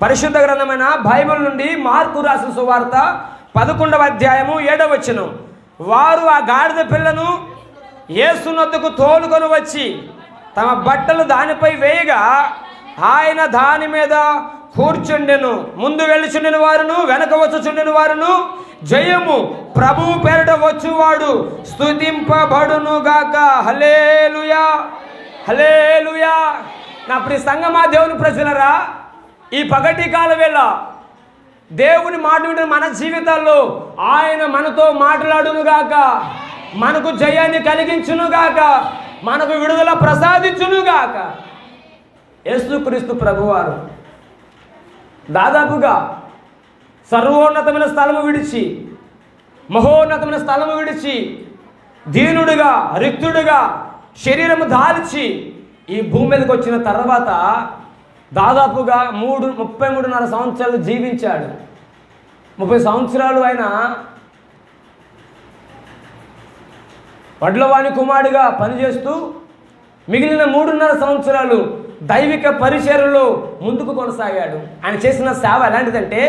పరిశుద్ధ గ్రంథమైన బైబిల్ నుండి మార్కు రాసిన సువార్త 11వ అధ్యాయము 7వ వచనం. వారు ఆ గాడిద పిల్లను యేసునొద్దకు తోలుకొని వచ్చి తమ బట్టలు దానిపై వేయగా ఆయన దాని మీద కూర్చుండెను. ముందు వెళ్ళుచుండిన వారును వెనక వచ్చుచుండిన వారును జయము ప్రభువు పేరిట వచ్చువాడు స్తుతింపబడును గాక. హల్లెలూయా, హల్లెలూయా. నా ప్రియ సంగమా, దేవుని ప్రజలరా, ఈ పగటి కాల వేళ దేవుని మాట వింటున్న మన జీవితాల్లో ఆయన మనతో మాట్లాడునుగాక, మనకు జయాన్ని కలిగించునుగాక, మనకు విడుదల ప్రసాదించునుగాక. యేసుక్రీస్తు ప్రభువారు దాదాపుగా సర్వోన్నతమైన స్థలము విడిచి, మహోన్నతమైన స్థలము విడిచి, దీనుడుగా రిక్తుడుగా శరీరము దాల్చి ఈ భూమి మీదకి వచ్చిన తర్వాత దాదాపుగా 33.5 సంవత్సరాలు జీవించాడు. 30 సంవత్సరాలు ఆయన వడ్లవాణి కుమారుడిగా పనిచేస్తూ మిగిలిన 3.5 సంవత్సరాలు దైవిక పరిచర్యలో ముందుకు కొనసాగాడు. ఆయన చేసిన సేవ ఎలాంటిదంటే,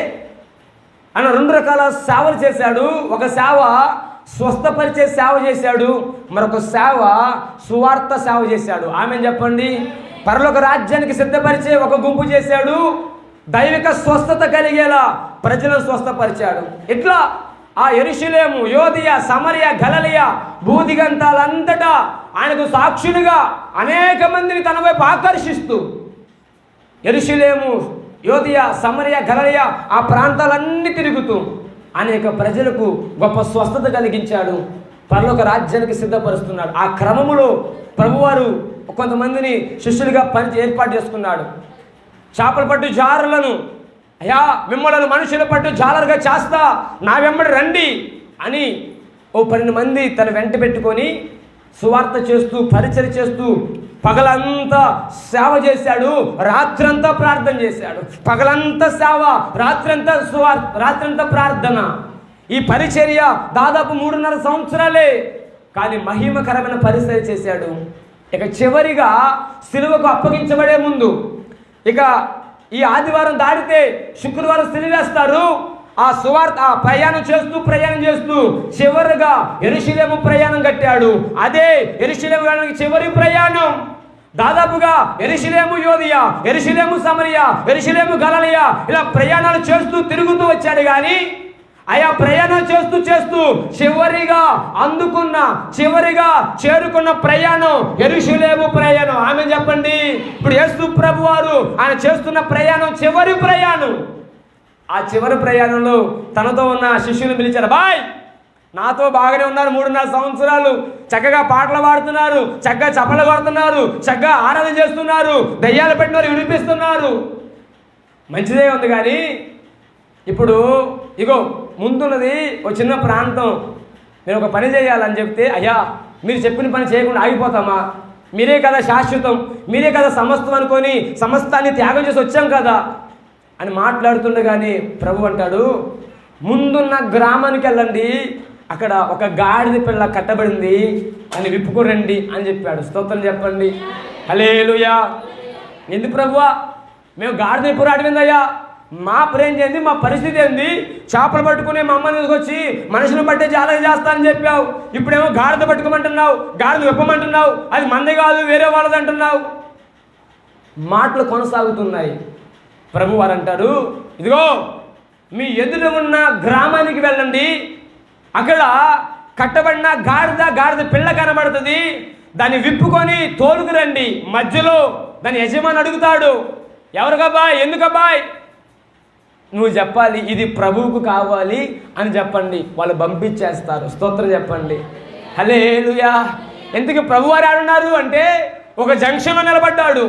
ఆయన 2 రకాల సేవలు చేశాడు. ఒక సేవ స్వస్థపరిచే సేవ చేశాడు, మరొక సేవ సువార్త సేవ చేశాడు. ఆమె చెప్పండి. పరలోక రాజ్యానికి సిద్ధపరిచే ఒక గుంపు చేశాడు, దైవిక స్వస్థత కలిగేలా ప్రజలను స్వస్థపరిచాడు. ఇట్లా ఆ యెరూషలేము, యోదియ, సమరయ, గలిలయ భూదిగంతాలంతటా ఆయనకు సాక్షులుగా అనేక మందిని తన వైపు ఆకర్షిస్తూ యెరూషలేము, యోదియ, సమరయ, గలిలయ ఆ ప్రాంతాలన్నీ తిరుగుతూ అనేక ప్రజలకు గొప్ప స్వస్థత కలిగించాడు, పరలోక రాజ్యానికి సిద్ధపరుస్తున్నాడు. ఆ క్రమములో ప్రభువారు కొంతమందిని శిష్యులుగా ఏర్పాటు చేసుకున్నాడు. చేపలు పట్టు జారులను, అయ్యా మిమ్మల్ని మనుషుల పట్టు జాలరుగా చేస్తా, నా వెంబడి రండి అని ఓ 12 మంది తన వెంట పెట్టుకొని సువార్త చేస్తూ పరిచర్య చేస్తూ పగలంతా సేవ చేశాడు, రాత్రంతా ప్రార్థన చేశాడు. పగలంతా సేవ, రాత్రంతా ప్రార్థన. ఈ పరిచర్య దాదాపు 3.5 సంవత్సరాలే, కానీ మహిమకరమైన పరిచర్య చేశాడు. ఇక చివరిగా సిలువకు అప్పగించబడే ముందు, ఇక ఈ ఆదివారం దాటితే శుక్రవారం సిలువేస్తారు. ఆ సువార్త ప్రయాణం చేస్తూ చివరిగా యెరూషలేము ప్రయాణం కట్టాడు. అదే యెరూషలేము చివరి ప్రయాణం. దాదాపుగా యెరూషలేము, యోదియ, యెరూషలేము, సమరయ, యెరూషలేము, గలిలయ ఇలా ప్రయాణాలు చేస్తూ తిరుగుతూ వచ్చాడు. కానీ ఆయా ప్రయాణం చేస్తూ చివరిగా చేరుకున్న ప్రయాణం యెరూషలేము ప్రయాణం. ఆమె చెప్పండి. ఇప్పుడు యేసు ప్రభువారు ఆయన చేస్తున్న ప్రయాణం చివరి ప్రయాణం. ఆ చివరి ప్రయాణంలో తనతో ఉన్న శిష్యులను పిలిచారు. బాయ్, నాతో బాగానే ఉన్నారు, 3.5 సంవత్సరాలు చక్కగా పాటలు పాడుతున్నారు, చక్కగా చప్పలు కొడుతున్నారు, చక్కగా ఆరాధన చేస్తున్నారు, దయ్యాలు పెట్టినారు, వినిపిస్తున్నారు, మంచిదే ఉంది. కానీ ఇప్పుడు ఇగో ముందున్నది ఒక చిన్న ప్రాంతం, నేను ఒక పని చేయాలని చెప్తే, అయ్యా మీరు చెప్పిన పని చేయకుండా ఆగిపోతామా? మీరే కదా శాశ్వతం, మీరే కదా సమస్తం అనుకొని సమస్తాన్ని త్యాగం చేసి వచ్చాం కదా అని మాట్లాడుతుండగానే ప్రభు అంటాడు, ముందున్న గ్రామానికి వెళ్ళండి, అక్కడ ఒక గాడిద పిల్ల కట్టబడింది, అని విప్పుకోరండి అని చెప్పాడు. స్తోత్రం చెప్పండి. హల్లెలూయా. ఎందుకు ప్రభువా మేము గాడిద విప్పురు అడిగిందయ్యా? మా ప్రేమ ఏంది, మా పరిస్థితి ఏంది? చేపలు పట్టుకుని మా అమ్మని వచ్చి మనుషులను బట్టే జాలన చేస్తానని చెప్పావు, ఇప్పుడేమో గాడిద పట్టుకోమంటున్నావు, గాడిద విప్పమంటున్నావు, అది మంది కాదు వేరే వాళ్ళది అంటున్నావు. మాటలు కొనసాగుతున్నాయి. ప్రభు వారు అంటారు, ఇదిగో మీ ఎదుట ఉన్న గ్రామానికి వెళ్ళండి, అక్కడ కట్టబడిన గాడిద పిల్ల కనబడుతుంది, దాన్ని విప్పుకొని తోలుకురండి. మధ్యలో దాని యజమాని అడుగుతాడు, ఎవరికబ్బాయ్, ఎందుకబ్బాయ్? నువ్వు చెప్పాలి, ఇది ప్రభువుకు కావాలి అని చెప్పండి, వాళ్ళు పంపించేస్తారు. స్తోత్రం చెప్పండి. హల్లెలూయా. ఎందుకు ప్రభువారు ఆడున్నారు అంటే, ఒక జంక్షన్లో నిలబడ్డాడు.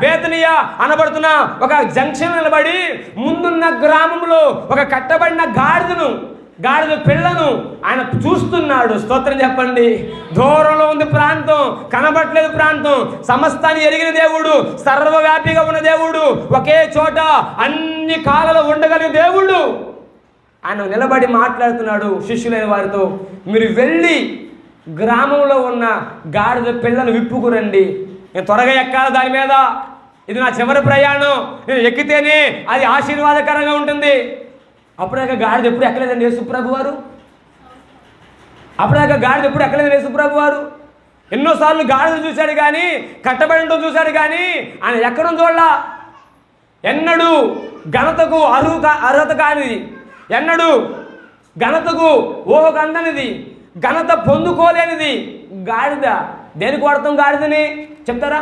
బేతనియా అనబడుతున్న ఒక జంక్షన్ నిలబడి ముందున్న గ్రామంలో ఒక కట్టబడిన గాడిద పిల్లను ఆయన చూస్తున్నాడు. స్తోత్రం చెప్పండి. దూరంలో ఉంది ప్రాంతం, కనబట్లేదు ప్రాంతం, సమస్తాన్ని ఎరిగిన దేవుడు, సర్వవ్యాపిగా ఉన్న దేవుడు, ఒకే చోట అన్ని కాలాలు ఉండగలిగిన దేవుడు. ఆయన నిలబడి మాట్లాడుతున్నాడు శిష్యులైన వారితో, మీరు వెళ్ళి గ్రామంలో ఉన్న గాడిద పిల్లను విప్పుకురండి, నేను త్వరగా ఎక్కాలి దాని మీద, ఇది నా చివరి ప్రయాణం, నేను ఎక్కితేనే అది ఆశీర్వాదకరంగా ఉంటుంది. అప్పుడాక గాడిద ఎప్పుడు ఎక్కలేదండి యేసుప్రభు వారు. అప్పుడాక గాడిద ఎప్పుడు ఎక్కలేదండి యేసుప్రభు వారు. ఎన్నోసార్లు గాడిద చూశాడు కానీ, కట్టబడి ఉండడం చూశాడు కానీ ఆయన ఎక్కడం చూడలా. ఎన్నడూ ఘనతకు అర్హత కానిది, ఎన్నడూ ఘనతకు ఊహకు అందనిది, ఘనత పొందుకోలేనిది గాడిద. దేనికి వాడతాం గాడిదని చెప్తారా?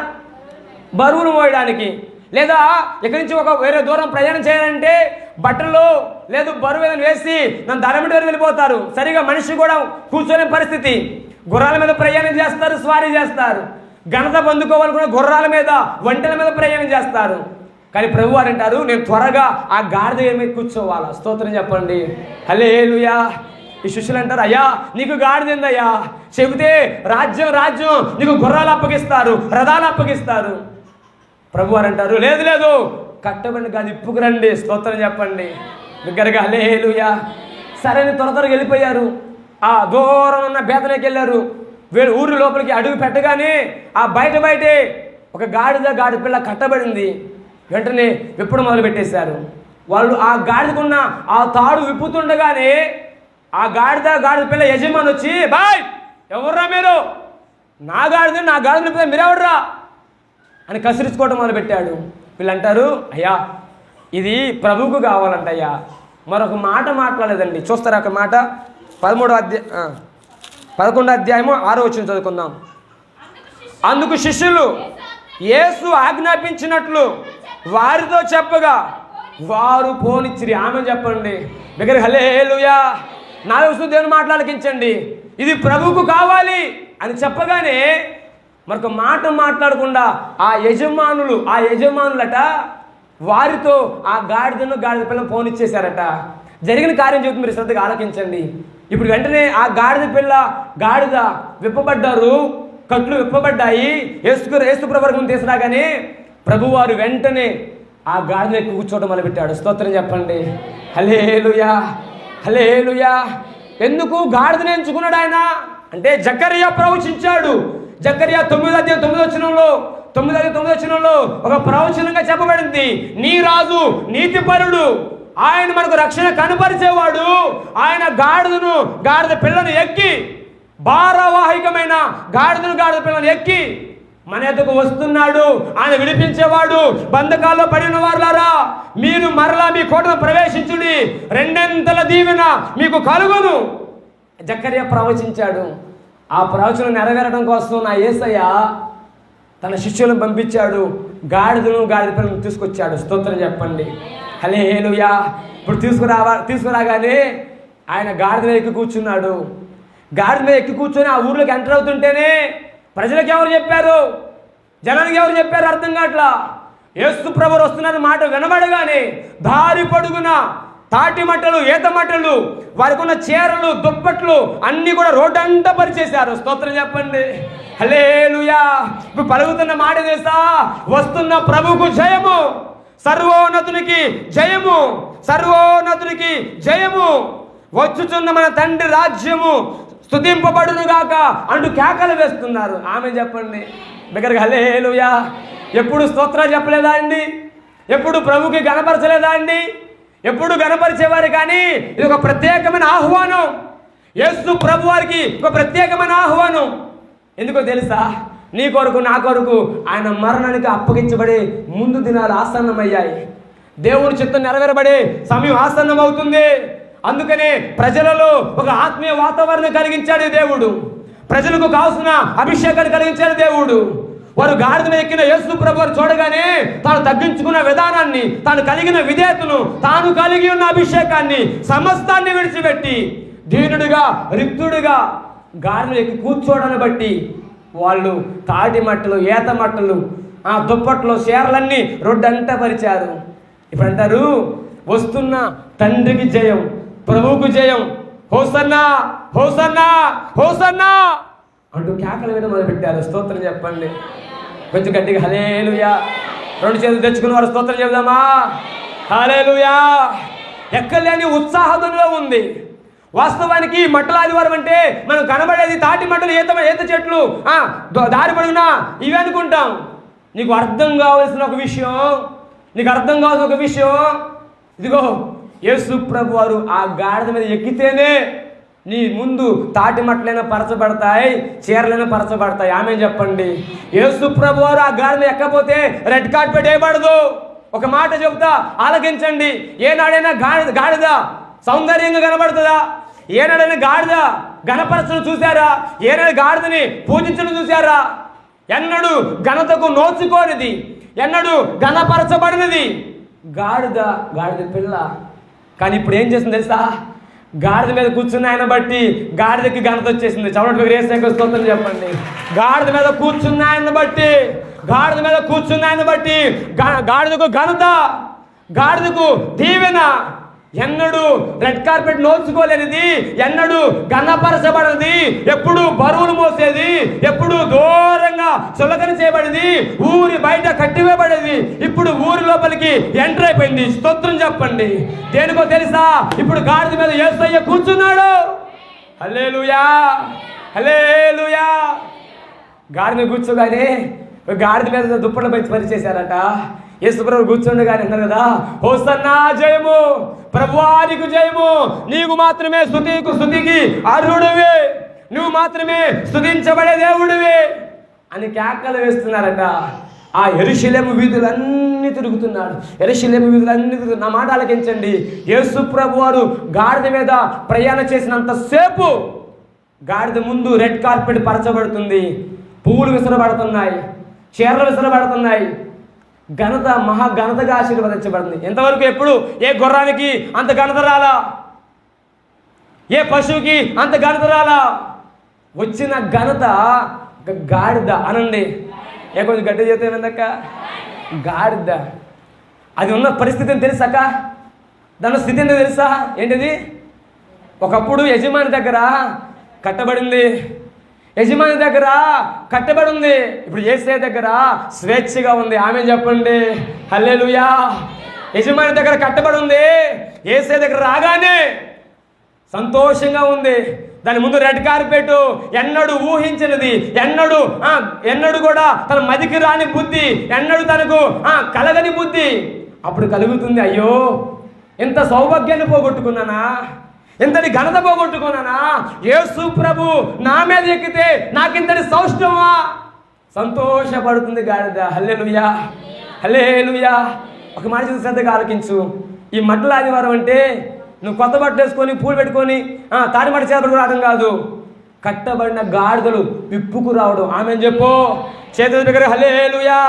బరువులు మోయడానికి. లేదా ఇక్కడి నుంచి వేరే దూరం ప్రయాణం చేయాలంటే బట్టలు లేదు బరువు ఏదైనా వేసి నన్ను ధరమిటి వరకు వెళ్ళిపోతారు. సరిగా మనిషి కూడా కూర్చోని పరిస్థితి. గుర్రాల మీద ప్రయాణం చేస్తారు, స్వారీ చేస్తారు. ఘనత పొందుకోవాలనుకున్న గుర్రాల మీద, ఒంటెల మీద ప్రయాణం చేస్తారు. కానీ ప్రభు వారు అంటారు, నేను త్వరగా ఆ గాడిద మీద కూర్చోవాలా. స్తోత్రం చెప్పండి, హల్లెలూయా. ఈ శిష్యులు అంటారు, అయ్యా నీకు గాడిద ఏందయ్యా, చెబితే రాజ్యం నీకు గుర్రాలు అప్పగిస్తారు, రథాలు అప్పగిస్తారు. ప్రభు వారు అంటారు, లేదు లేదు, కట్టబడి గాది ఇప్పుకురండి. స్తోత్రం చెప్పండి దగ్గరగా, హల్లెలూయా. సరే త్వరగా వెళ్ళిపోయారు. ఆ దూరం ఉన్న బేతనకి వెళ్ళారు. వీళ్ళు ఊరి లోపలికి అడుగు పెట్టగానే ఆ బయటే ఒక గాడి పిల్ల కట్టబడింది. వెంటనే విప్పడం మొదలు పెట్టేశారు. వాళ్ళు ఆ గాడిదకున్న ఆ తాడు విప్పుతుండగానే ఆ గాడిద పిల్ల యజమాని వచ్చి, బాయ్ ఎవర్రా మీరు, నా గాడిద మీరెవర్రా అని కసిరించుకోవడం మొదలుపెట్టాడు. వీళ్ళు అంటారు, అయ్యా ఇది ప్రభువుకు కావాలంటయ్యా. మరొక మాట మాట్లాడలేదండి. చూస్తారా ఒక మాట? 11వ అధ్యాయము 6వ వచనం చదువుకుందాం. అందుకు శిష్యులు యేసు ఆజ్ఞాపించినట్లు వారితో చెప్పగా వారు పోనిచ్చిరి. ఆమె చెప్పండి దగ్గర, హల్లెలూయా. నా విషయం దేవుని మాట్లాలకించండి, ఇది ప్రభువుకు కావాలి అని చెప్పగానే మరొక మాట మాట్లాడకుండా ఆ యజమానులట వారితో ఆ గాడిద పిల్లని పోనిచ్చేశారట. జరిగిన కార్యం చెబుతూ మీరు శ్రద్ధగా ఆలకించండి. ఇప్పుడు వెంటనే ఆ గాడిద విప్పబడ్డారు, కట్లు విప్పబడ్డాయి. యేసు ప్రభు తీసుకురాగానే ప్రభువారు వెంటనే ఆ గాడిద ఎక్కి కూర్చోవడం మొదలుపెట్టాడు. స్తోత్రం చెప్పండి, హల్లెలూయా, హల్లెలూయా. ఎందుకు గాడిదని ఎంచుకున్నాడు ఆయన అంటే జకరియా ప్రవచించాడు. జకరియా 9:9 ఒక ప్రవచనంగా చెప్పబడింది, నీ రాజు నీతిపరుడు, ఆయన మనకు రక్షణ కనపరిచేవాడు. ఆయన గాడిద పిల్లను ఎక్కి, భారవాహికమైన గాడిద పిల్లను ఎక్కి మన ఎద్దకు వస్తున్నాడు. ఆయన విడిపించేవాడు. బంధకాల్లో పడిన వారులారా, మీరు మరలా మీ కోటను ప్రవేశించుడి, రెండంతల దీవెన మీకు కలుగును. జకరియా ప్రవచించాడు. ఆ ప్రవచనం నెరవేరడం కోసం నా యేసయ్య తన శిష్యులను పంపించాడు. గాడిద పిల్లను తీసుకొచ్చాడు. స్తోత్రం చెప్పండి, హల్లెలూయా. ఇప్పుడు తీసుకురాగానే ఆయన గాడిద మీద ఎక్కి కూర్చున్నాడు. గాడిద మీద ఎక్కి కూర్చొని ఆ ఊర్లోకి ఎంటర్ అవుతుంటేనే ప్రజలకు ఎవరు చెప్పారు, జనానికి ఎవరు చెప్పారు అర్థం కావట్లా. యేసు ప్రభువు వస్తున్న మాట వినబడగానే దారి పొడుగున తాటి మట్టలు, ఈత మట్టలు, వారికి ఉన్న చీరలు, దుప్పట్లు అన్నీ కూడా రోడ్డంతా పరిచేశారు. స్తోత్రం చెప్పండి, హల్లెలూయా. ఇప్పుడు పలుకుతున్న మాట తెలుసా, వస్తున్న ప్రభువుకు జయము, సర్వోన్నతునికి జయము, సర్వోన్నతునికి జయము, వచ్చుచున్న మన తండ్రి రాజ్యము స్తుతింపబడును గాక అంటూ కేకలు వేస్తున్నారు. ఆమె చెప్పండి దగ్గరగా, హల్లెలూయా. ఎప్పుడు స్తోత్రాలు చెప్పలేదా అండి? ఎప్పుడు ప్రభుకి గణపరచలేదా అండి? ఎప్పుడు గణపరిచేవారు. కానీ ఇది ఒక ప్రత్యేకమైన ఆహ్వానం. యేసు ప్రభు వారికి ఒక ప్రత్యేకమైన ఆహ్వానం. ఎందుకో తెలుసా? నీ కొరకు నా కొరకు ఆయన మరణానికి అప్పగించబడే ముందు దినాలు ఆసన్నమయ్యాయి. దేవుని చిత్తం నెరవేరబడే సమయం ఆసన్నం అవుతుంది. అందుకనే ప్రజలలో ఒక ఆత్మీయ వాతావరణం కలిగించాడు దేవుడు. ప్రజలకు కావాల్సిన అభిషేకాన్ని కలిగించాడు దేవుడు. వారు గాడిద మీద ఎక్కిన యేసు ప్రభు వారు చూడగానే తాను తగ్గించుకున్న విధానాన్ని, తాను కలిగిన విధేయతను, తాను కలిగి ఉన్న అభిషేకాన్ని సమస్తాన్ని విడిచిపెట్టి దీనుడిగా, రిక్తుడిగా గాడిద ఎక్కి కూర్చోవడాన్ని బట్టి వాళ్ళు తాటి మట్టలు, ఈత మట్టలు, ఆ దుప్పట్లు, చీరలన్నీ రోడ్డంతా పరిచారు. ఇప్పుడు అంటారు, వస్తున్న తండ్రికి జయం, ప్రభువుకు జయం, హోసన్నా హోసన్నా హోసన్నా అంటూ కేకలు వేయడం మొదలుపెట్టారు. స్తోత్రం చెప్పండి కొంచెం గట్టిగా, హల్లెలూయా. 2 చేతులు తెచ్చుకున్న వారు స్తోత్రం చెబుదామా? హల్లెలూయా. ఎక్కలేని ఉత్సాహంలో ఉంది. వాస్తవానికి మట్టల ఆదివారం అంటే మనం కనబడేది తాటి మట్టలు, ఈత చెట్లు, దారి పడినా ఇవి అనుకుంటాం. నీకు అర్థం కావాల్సిన ఒక విషయం, ఇదిగో యేసు ప్రభు వారు ఆ గాడిద మీద ఎక్కితేనే నీ ముందు తాటి మట్లైనా పరచబడతాయి, చీరలైనా పరచబడతాయి. ఆమె చెప్పండి. యేసు ప్రభు వారు ఆ గాడిద ఎక్కపోతే రెడ్ కార్పెట్ వేయబడదు. ఒక మాట చెబుతా, ఆలకించండి. ఏనాడైనా గాడిద సౌందర్యంగా కనబడుతుందా? ఏనాడైనా గాడిద ఘనపరచడం చూసారా? ఏనాడు గాడిదని పూజించడం చూసారా? ఎన్నడూ ఘనతకు నోచుకోనిది, ఎన్నడూ ఘనపరచబడినది గాడిద పిల్ల. కానీ ఇప్పుడు ఏం చేసింది తెలుసా? గాడిద మీద కూర్చున్న ఆయన బట్టి గాడిదకి ఘనత వచ్చేసింది. చవటి యేసుకి స్తోత్రం చెప్పండి. గాడిద మీద కూర్చున్న ఆయన బట్టి గాడిదకు ఘనత, గాడిదకు దీవెన. ఎన్నడూ రెడ్ కార్పెట్ నోచుకోలేనిది, ఎన్నడూ ఘనపరచబడినది, ఎప్పుడు బరువులు మోసేది, ఎప్పుడు దూరంగా చులకన చేయబడింది, ఊరి బయట కట్టివేయబడేది, ఇప్పుడు ఊరి లోపలికి ఎంటర్ అయిపోయింది. స్తోత్రం చెప్పండి. దేనికో తెలుసా? ఇప్పుడు గాడిద మీద యేసయ్య కూర్చున్నాడు. హల్లెలూయా, హల్లెలూయా. గాడిద కూర్చోగానే గాడిద మీద దుప్పట్లు పైకి పరిచేశారట. యేసుప్రభు కూర్చుండగానే అన్నారు కదా, హోసన్నా జయము, ప్రభువానికి జయము, నీకు మాత్రమే స్తుతికి అర్హుడివి, నువ్వు మాత్రమే స్తుతించబడే దేవుడివి అని కేకలు వేస్తున్నారట. ఆ యెరూషలేము వీధులన్నీ తిరుగుతున్నాడు. నా మాట ఆలకించండి. యేసు ప్రభు వారు గాడిద మీద ప్రయాణం చేసినంతసేపు గాడిద ముందు రెడ్ కార్పెట్ పరచబడుతుంది, పువ్వులు విసరబడుతున్నాయి, చీరలు విసరబడుతున్నాయి, ఘనత మహాఘనతగా ఆశీర్వదించబడింది. ఎంతవరకు ఎప్పుడు ఏ గుర్రానికి అంత ఘనత రాలా, ఏ పశువుకి అంత ఘనత రాలా. వచ్చిన ఘనత గాడిద అనండి. కొంచెం గట్టి చేస్తే ఏందక్క? గాడిద. అది ఉన్న పరిస్థితిని తెలుసాక, దాని స్థితి ఏంటో తెలుసా? ఏంటిది? ఒకప్పుడు యజమాని దగ్గర కట్టబడింది, ఇప్పుడు యేసయ్య దగ్గర స్వేచ్ఛగా ఉంది. ఆమె చెప్పండి. హల్లెలూయా. యజమాని దగ్గర కట్టబడి ఉంది, యేసయ్య దగ్గర రాగానే సంతోషంగా ఉంది. దాని ముందు రెడ్ కార్పెట్, ఎన్నడూ ఊహించినది, ఎన్నడూ కూడా తన మదికి రాని బుద్ధి, ఎన్నడూ తనకు కలగని బుద్ధి అప్పుడు కలుగుతుంది. అయ్యో, ఇంత సౌభాగ్యాన్ని పోగొట్టుకున్నానా, ఇంతటి ఘనత పోగొట్టుకున్నానా? యేసు ప్రభు నా మీద ఎక్కితే నాకింతటి సౌష్ఠవా? సంతోషపడుతుంది గాడిద. హల్లెలూయా, హల్లెలూయా. ఒక మాట శ్రద్ధగా ఆలకించు. ఈ మట్టల ఆదివారం అంటే నువ్వు కొత్త బట్టలు వేసుకొని పూలు పెట్టుకొని తాడి మట్టి చేపలు రావడం కాదు, కట్టబడిన గాడిదలు విప్పుకు రావడం. ఆమె చెప్పు చేతుల దగ్గర. హల్లెలూయా.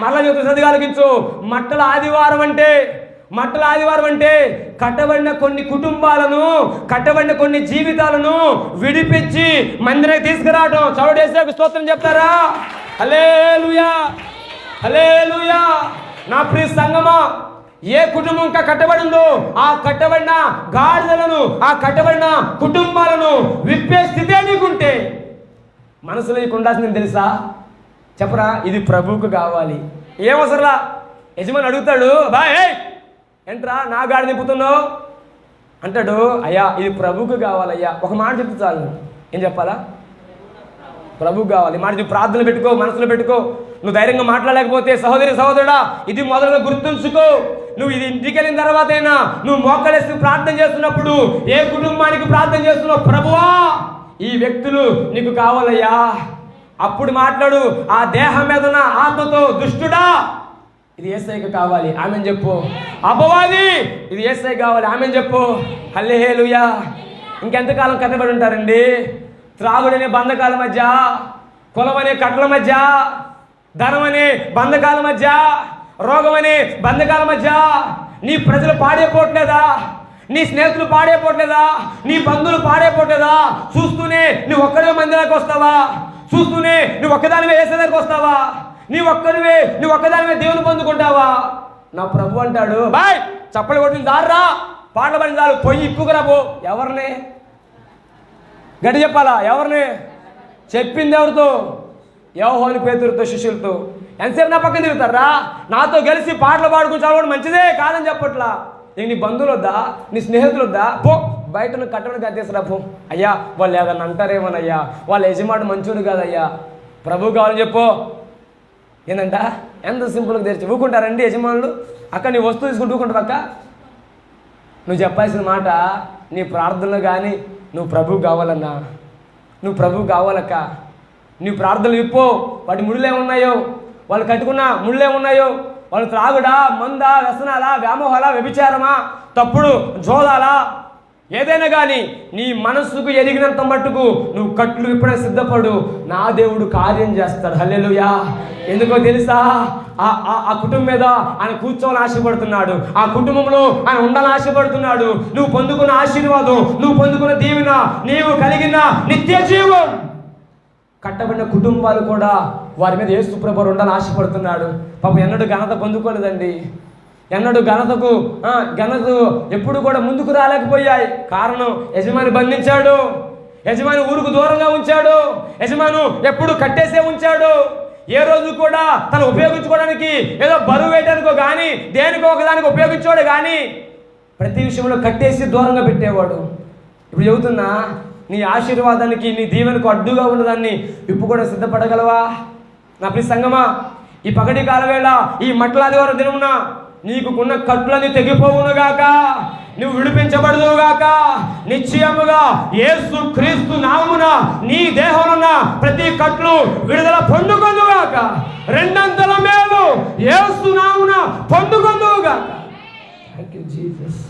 మళ్ళా చెప్తూ శ్రద్ధగా ఆలకించు. మట్టల ఆదివారం అంటే కట్టబడిన కొన్ని కుటుంబాలను, కట్టబడిన కొన్ని జీవితాలను విడిపించి మందిరానికి తీసుకురావడం. చౌడేశ్వరికి స్తోత్రం చెప్తారా? హల్లెలూయా, హల్లెలూయా. నా ప్రియ సంగమా, ఏ కుటుంబం ఇంకా కట్టబడిందో ఆ కట్టబడిన గాడిదలను, ఆ కట్టబడిన కుటుంబాలను విప్పే స్థితే నీకుంటే మనసులో నీకు ఉండాల్సింది తెలుసా? చెప్పరా? ఇది ప్రభువుకు కావాలి. ఏమవసరలా? యజమాని అడుగుతాడు, బాయ్ ఏంట్రా నా గాడి నింపుతున్నావు అంటాడు. అయ్యా ఇది ప్రభువుకు కావాలయ్యా. ఒక మాట చెప్తే చాలు. ఏం చెప్పాలా? ప్రభువుకు కావాలి. మాట చెప్పి ప్రార్థనలు పెట్టుకో, మనసులో పెట్టుకో. నువ్వు ధైర్యంగా మాట్లాడలేకపోతే సహోదరుడా, ఇది మొదలుగా గుర్తుంచుకో. నువ్వు ఇది ఇంటికి వెళ్ళిన తర్వాత అయినా నువ్వు మోకలేసి ప్రార్థన చేస్తున్నప్పుడు ఏ కుటుంబానికి ప్రార్థన చేస్తున్నావు? ప్రభువా, ఈ వ్యక్తులు నీకు కావాలయ్యా. అప్పుడు మాట్లాడు. ఆ దేహం మీద ఉన్న ఆత్మతో, దుష్టుడా ఇది యేసయ్యకు కావాలి. ఆమెను చెప్పు. అపవాది ఇది యేసయ్య కావాలి. ఆమెను చెప్పు. హల్లెలూయా. ఇంకెంతకాలం కట్టబడి ఉంటారండి? త్రాగుడనే బంధకాల మధ్య, కులం అనే కట్టల మధ్య, ధనం అనే బంధకాల మధ్య, రోగం అనే బంధకాల మధ్య నీ ప్రజలు పాడైపోవట్లేదా? నీ స్నేహితులు పాడైపోవట్లేదా? నీ బంధువులు పాడైపోవట్లేదా? చూస్తూనే నువ్వు ఒక్కడే మందిరానికి వస్తావా? చూస్తూనే నువ్వు ఒక్కదానివే యేసయ్య దగ్గరికి వస్తావా? నువ్వు ఒక్కదానివే దేవుని పొందుకుంటావా? నా ప్రభు అంటాడు, బాయ్ చప్పలు కొట్టిన దారా, పాటలు పడిన దారు, పొయ్యి ఇప్పుకురా పో. ఎవరిని గట్టి చెప్పాలా? ఎవరిని చెప్పింది? ఎవరితో? యోహాను పేతురుతో, శిష్యులతో. ఎంతసేపు నా పక్కన తిరుగుతారా? నాతో కలిసి పాటలు పాడుకుని చదవడం మంచిదే కాదని చెప్పట్లా. నీకు నీ బంధువులు వద్దా? నీ స్నేహితులు వద్దా? పో బయట నువ్వు కట్టడానికి అధ్యక్షరా పో. అయ్యా వాళ్ళు ఏదన్నా అంటారేమోనయ్యా, వాళ్ళ యజమాని మంచోడు కాదయ్యా. ప్రభు కావాలని చెప్పు. ఏంటంట ఎంత సింపుల్గా తెరిచి ఊకుంటారండి యజమానులు. అక్క నీ వస్తువు తీసుకుంటూ ఊకుంటావు అక్క. నువ్వు చెప్పాల్సిన మాట నీ ప్రార్థనలు కానీ నువ్వు ప్రభువు కావాలన్నా, నువ్వు ప్రభువు కావాలక్క. నీ ప్రార్థనలు విప్పో, వాటి ముళ్ళేమున్నాయో, వాళ్ళు కట్టుకున్న ముళ్ళేమున్నాయో, వాళ్ళు త్రాగుడా, మందా, వ్యసనాలా, వ్యామోహాలా, వ్యభిచారమా, తప్పుడు జోదాలా, ఏదైనా కానీ నీ మనస్సుకు ఎదిగినంత మట్టుకు నువ్వు కట్లు విప్పడానికి సిద్ధపడు. నా దేవుడు కార్యం చేస్తాడు. హల్లెలూయా. ఎందుకో తెలుసా? ఆ కుటుంబం మీద ఆయన కూర్చోవాలని ఆశపడుతున్నాడు. ఆ కుటుంబంలో ఆయన ఉండాలని ఆశపడుతున్నాడు. నువ్వు పొందుకున్న ఆశీర్వాదం, నువ్వు పొందుకున్న దీవెన, నీవు కలిగిన నిత్య జీవం, కట్టబడిన కుటుంబాలు కూడా వారి మీద యేసు ప్రభువు ఉండాలని ఆశపడుతున్నాడు. పాపం ఎన్నడూ ఘనత పొందుకోలేదండి. ఎన్నడూ ఘనత ఎప్పుడు కూడా ముందుకు రాలేకపోయాయి. కారణం యజమాని బంధించాడు, యజమాని ఊరుకు దూరంగా ఉంచాడు, యజమాను ఎప్పుడు కట్టేసే ఉంచాడు. ఏ రోజు కూడా తను ఉపయోగించుకోవడానికి ఏదో బరువు వేయడానికో కానీ దేనికో ఒకదానికి ఉపయోగించాడు కానీ ప్రతి విషయంలో కట్టేసి దూరంగా పెట్టేవాడు. ఇప్పుడు చెబుతున్నా, నీ ఆశీర్వాదానికి నీ దీవెనకు అడ్డుగా ఉన్నదాన్ని ఇప్పుడు కూడా సిద్ధపడగలవా? నా ప్రియ సంగమా, ఈ పగటి కాల వేళ, ఈ మట్లాదివారం దినమున నీకున్న కట్టులన్నీ తెగిపోవునుగాక, నువ్వు విడిపించబడుదువుగాక. నిశ్చయముగా యేసు క్రీస్తు నామమున నీ దేహమున ప్రతి కట్లు విడుదల పొందుకొందుగాక. రెండంతల మేలు యేసు నామమున పొందుకొందువుగాక. Thank you Jesus.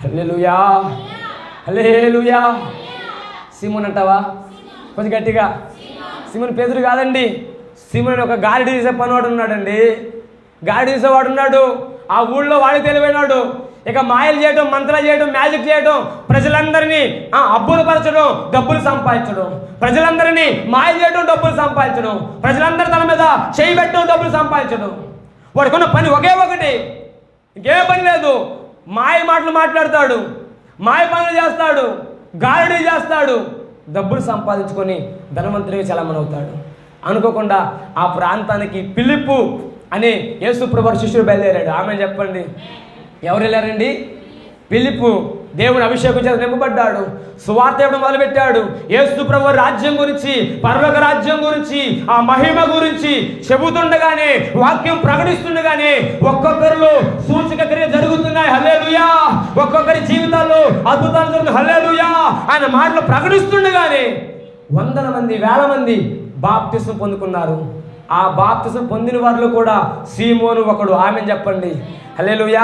Hallelujah, hallelujah. Simon అంటావా? కొంచెం గట్టిగా. సీమోన్ పేతురు కాదండి. సీమోన్ ఒక గాలి తీసే పనివాడు ఉన్నాడండి. గాడి తీసేవాడు ఉన్నాడు. ఆ ఊళ్ళో వాడి తెలివైనాడు. ఇక మాయలు చేయడం, మంత్రాలు చేయడం, మ్యాజిక్ చేయడం, ప్రజలందరినీ అబ్బురపరచడం, డబ్బులు సంపాదించడం, ప్రజలందరినీ మాయ చేయడం, డబ్బులు సంపాదించడం, ప్రజలందరి తన మీద చేయి పెట్టడం, డబ్బులు సంపాదించడం. వాడుకున్న పని ఒకే ఒకటి, ఇంకే పని లేదు. మాయ మాటలు మాట్లాడతాడు, మాయ పనులు చేస్తాడు, గారడీ చేస్తాడు, డబ్బులు సంపాదించుకొని ధనవంతుడిగా చలమనవుతాడు. అనుకోకుండా ఆ ప్రాంతానికి ఫిలిప్పు అని యేసు ప్రభువు శిష్యుడు బయలుదేరాడు. ఆమె చెప్పండి, ఎవరు వెళ్ళారండి? ఫిలిప్పు దేవుని అభిషేకం చేత నింపబడ్డాడు. సువార్త ఇవ్వడం మొదలుపెట్టాడు. యేసు ప్రభువు రాజ్యం గురించి, పరలోక రాజ్యం గురించి, ఆ మహిమ గురించి చెబుతుండగానే, వాక్యం ప్రకటిస్తుండగానే ఒక్కొక్కరిలో సూచక క్రియ జరుగుతున్నాయి. హల్లెలూయా. ఒక్కొక్కరి జీవితాల్లో అద్భుతాలు జరుగుతున్నాయి. హల్లెలూయా. ఆయన మాటలు ప్రకటిస్తుండగానే వందల మంది, వేల మంది బాప్తిసం పొందుకున్నారు. ఆ బాప్తిసం పొందిన వారిలో కూడా సీమోను ఒకడు. ఆమెను చెప్పండి. హల్లెలూయా.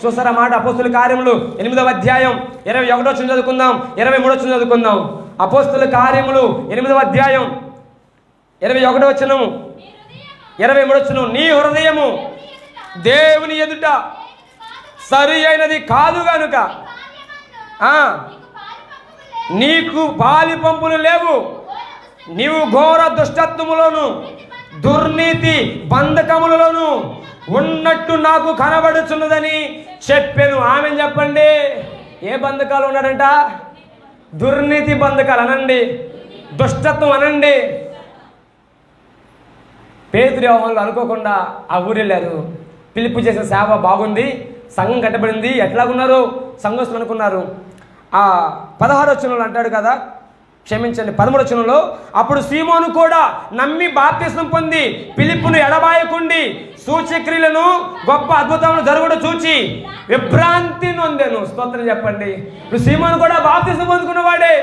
చూసారా మాట? అపోస్తుల కార్యములు 8వ అధ్యాయం 21వ వచనం చదువుకుందాం, 23వ వచనం చదువుకుందాం. అపోస్తుల కార్యములు 8వ అధ్యాయం 21వ వచనం, 23వ వచనం. నీ హృదయము దేవుని ఎదుట సరి అయినది కాదు గనుక నీకు పాలి పంపులు లేవు. నీవు ఘోర దుష్టత్వములోను దుర్నీతి బంధకములలోను ఉన్నట్టు నాకు కనబడుచున్నదని చెప్పాను. ఆమె చెప్పండి. ఏ బంధకాలు ఉన్నాడంట? దుర్నీతి బంధకాలు అనండి, దుష్టత్వం అనండి. పేతురు యోహానులు అనుకోకుండా ఆ ఊరు వెళ్ళారు. ఫిలిప్పు చేసిన సేవ బాగుంది, సంఘం కట్టబడింది, ఎట్లాగున్నారు సంఘస్థులు అనుకున్నారు. ఆ 16వ వచనంలో అంటాడు కదా, క్షమించండి 13వ వచనంలో, అప్పుడు సీమోను కూడా నమ్మి బాప్తిసం పొంది ఫిలిప్పును ఎడబాయకుండి సూచక్రియలను గొప్ప అద్భుతములు జరుగుడు చూచి విభ్రాంతి నొందెను. స్తోత్రం చెప్పండి. ఇప్పుడు సీమోను కూడా బాప్తిసం పొందుకున్నవాడే,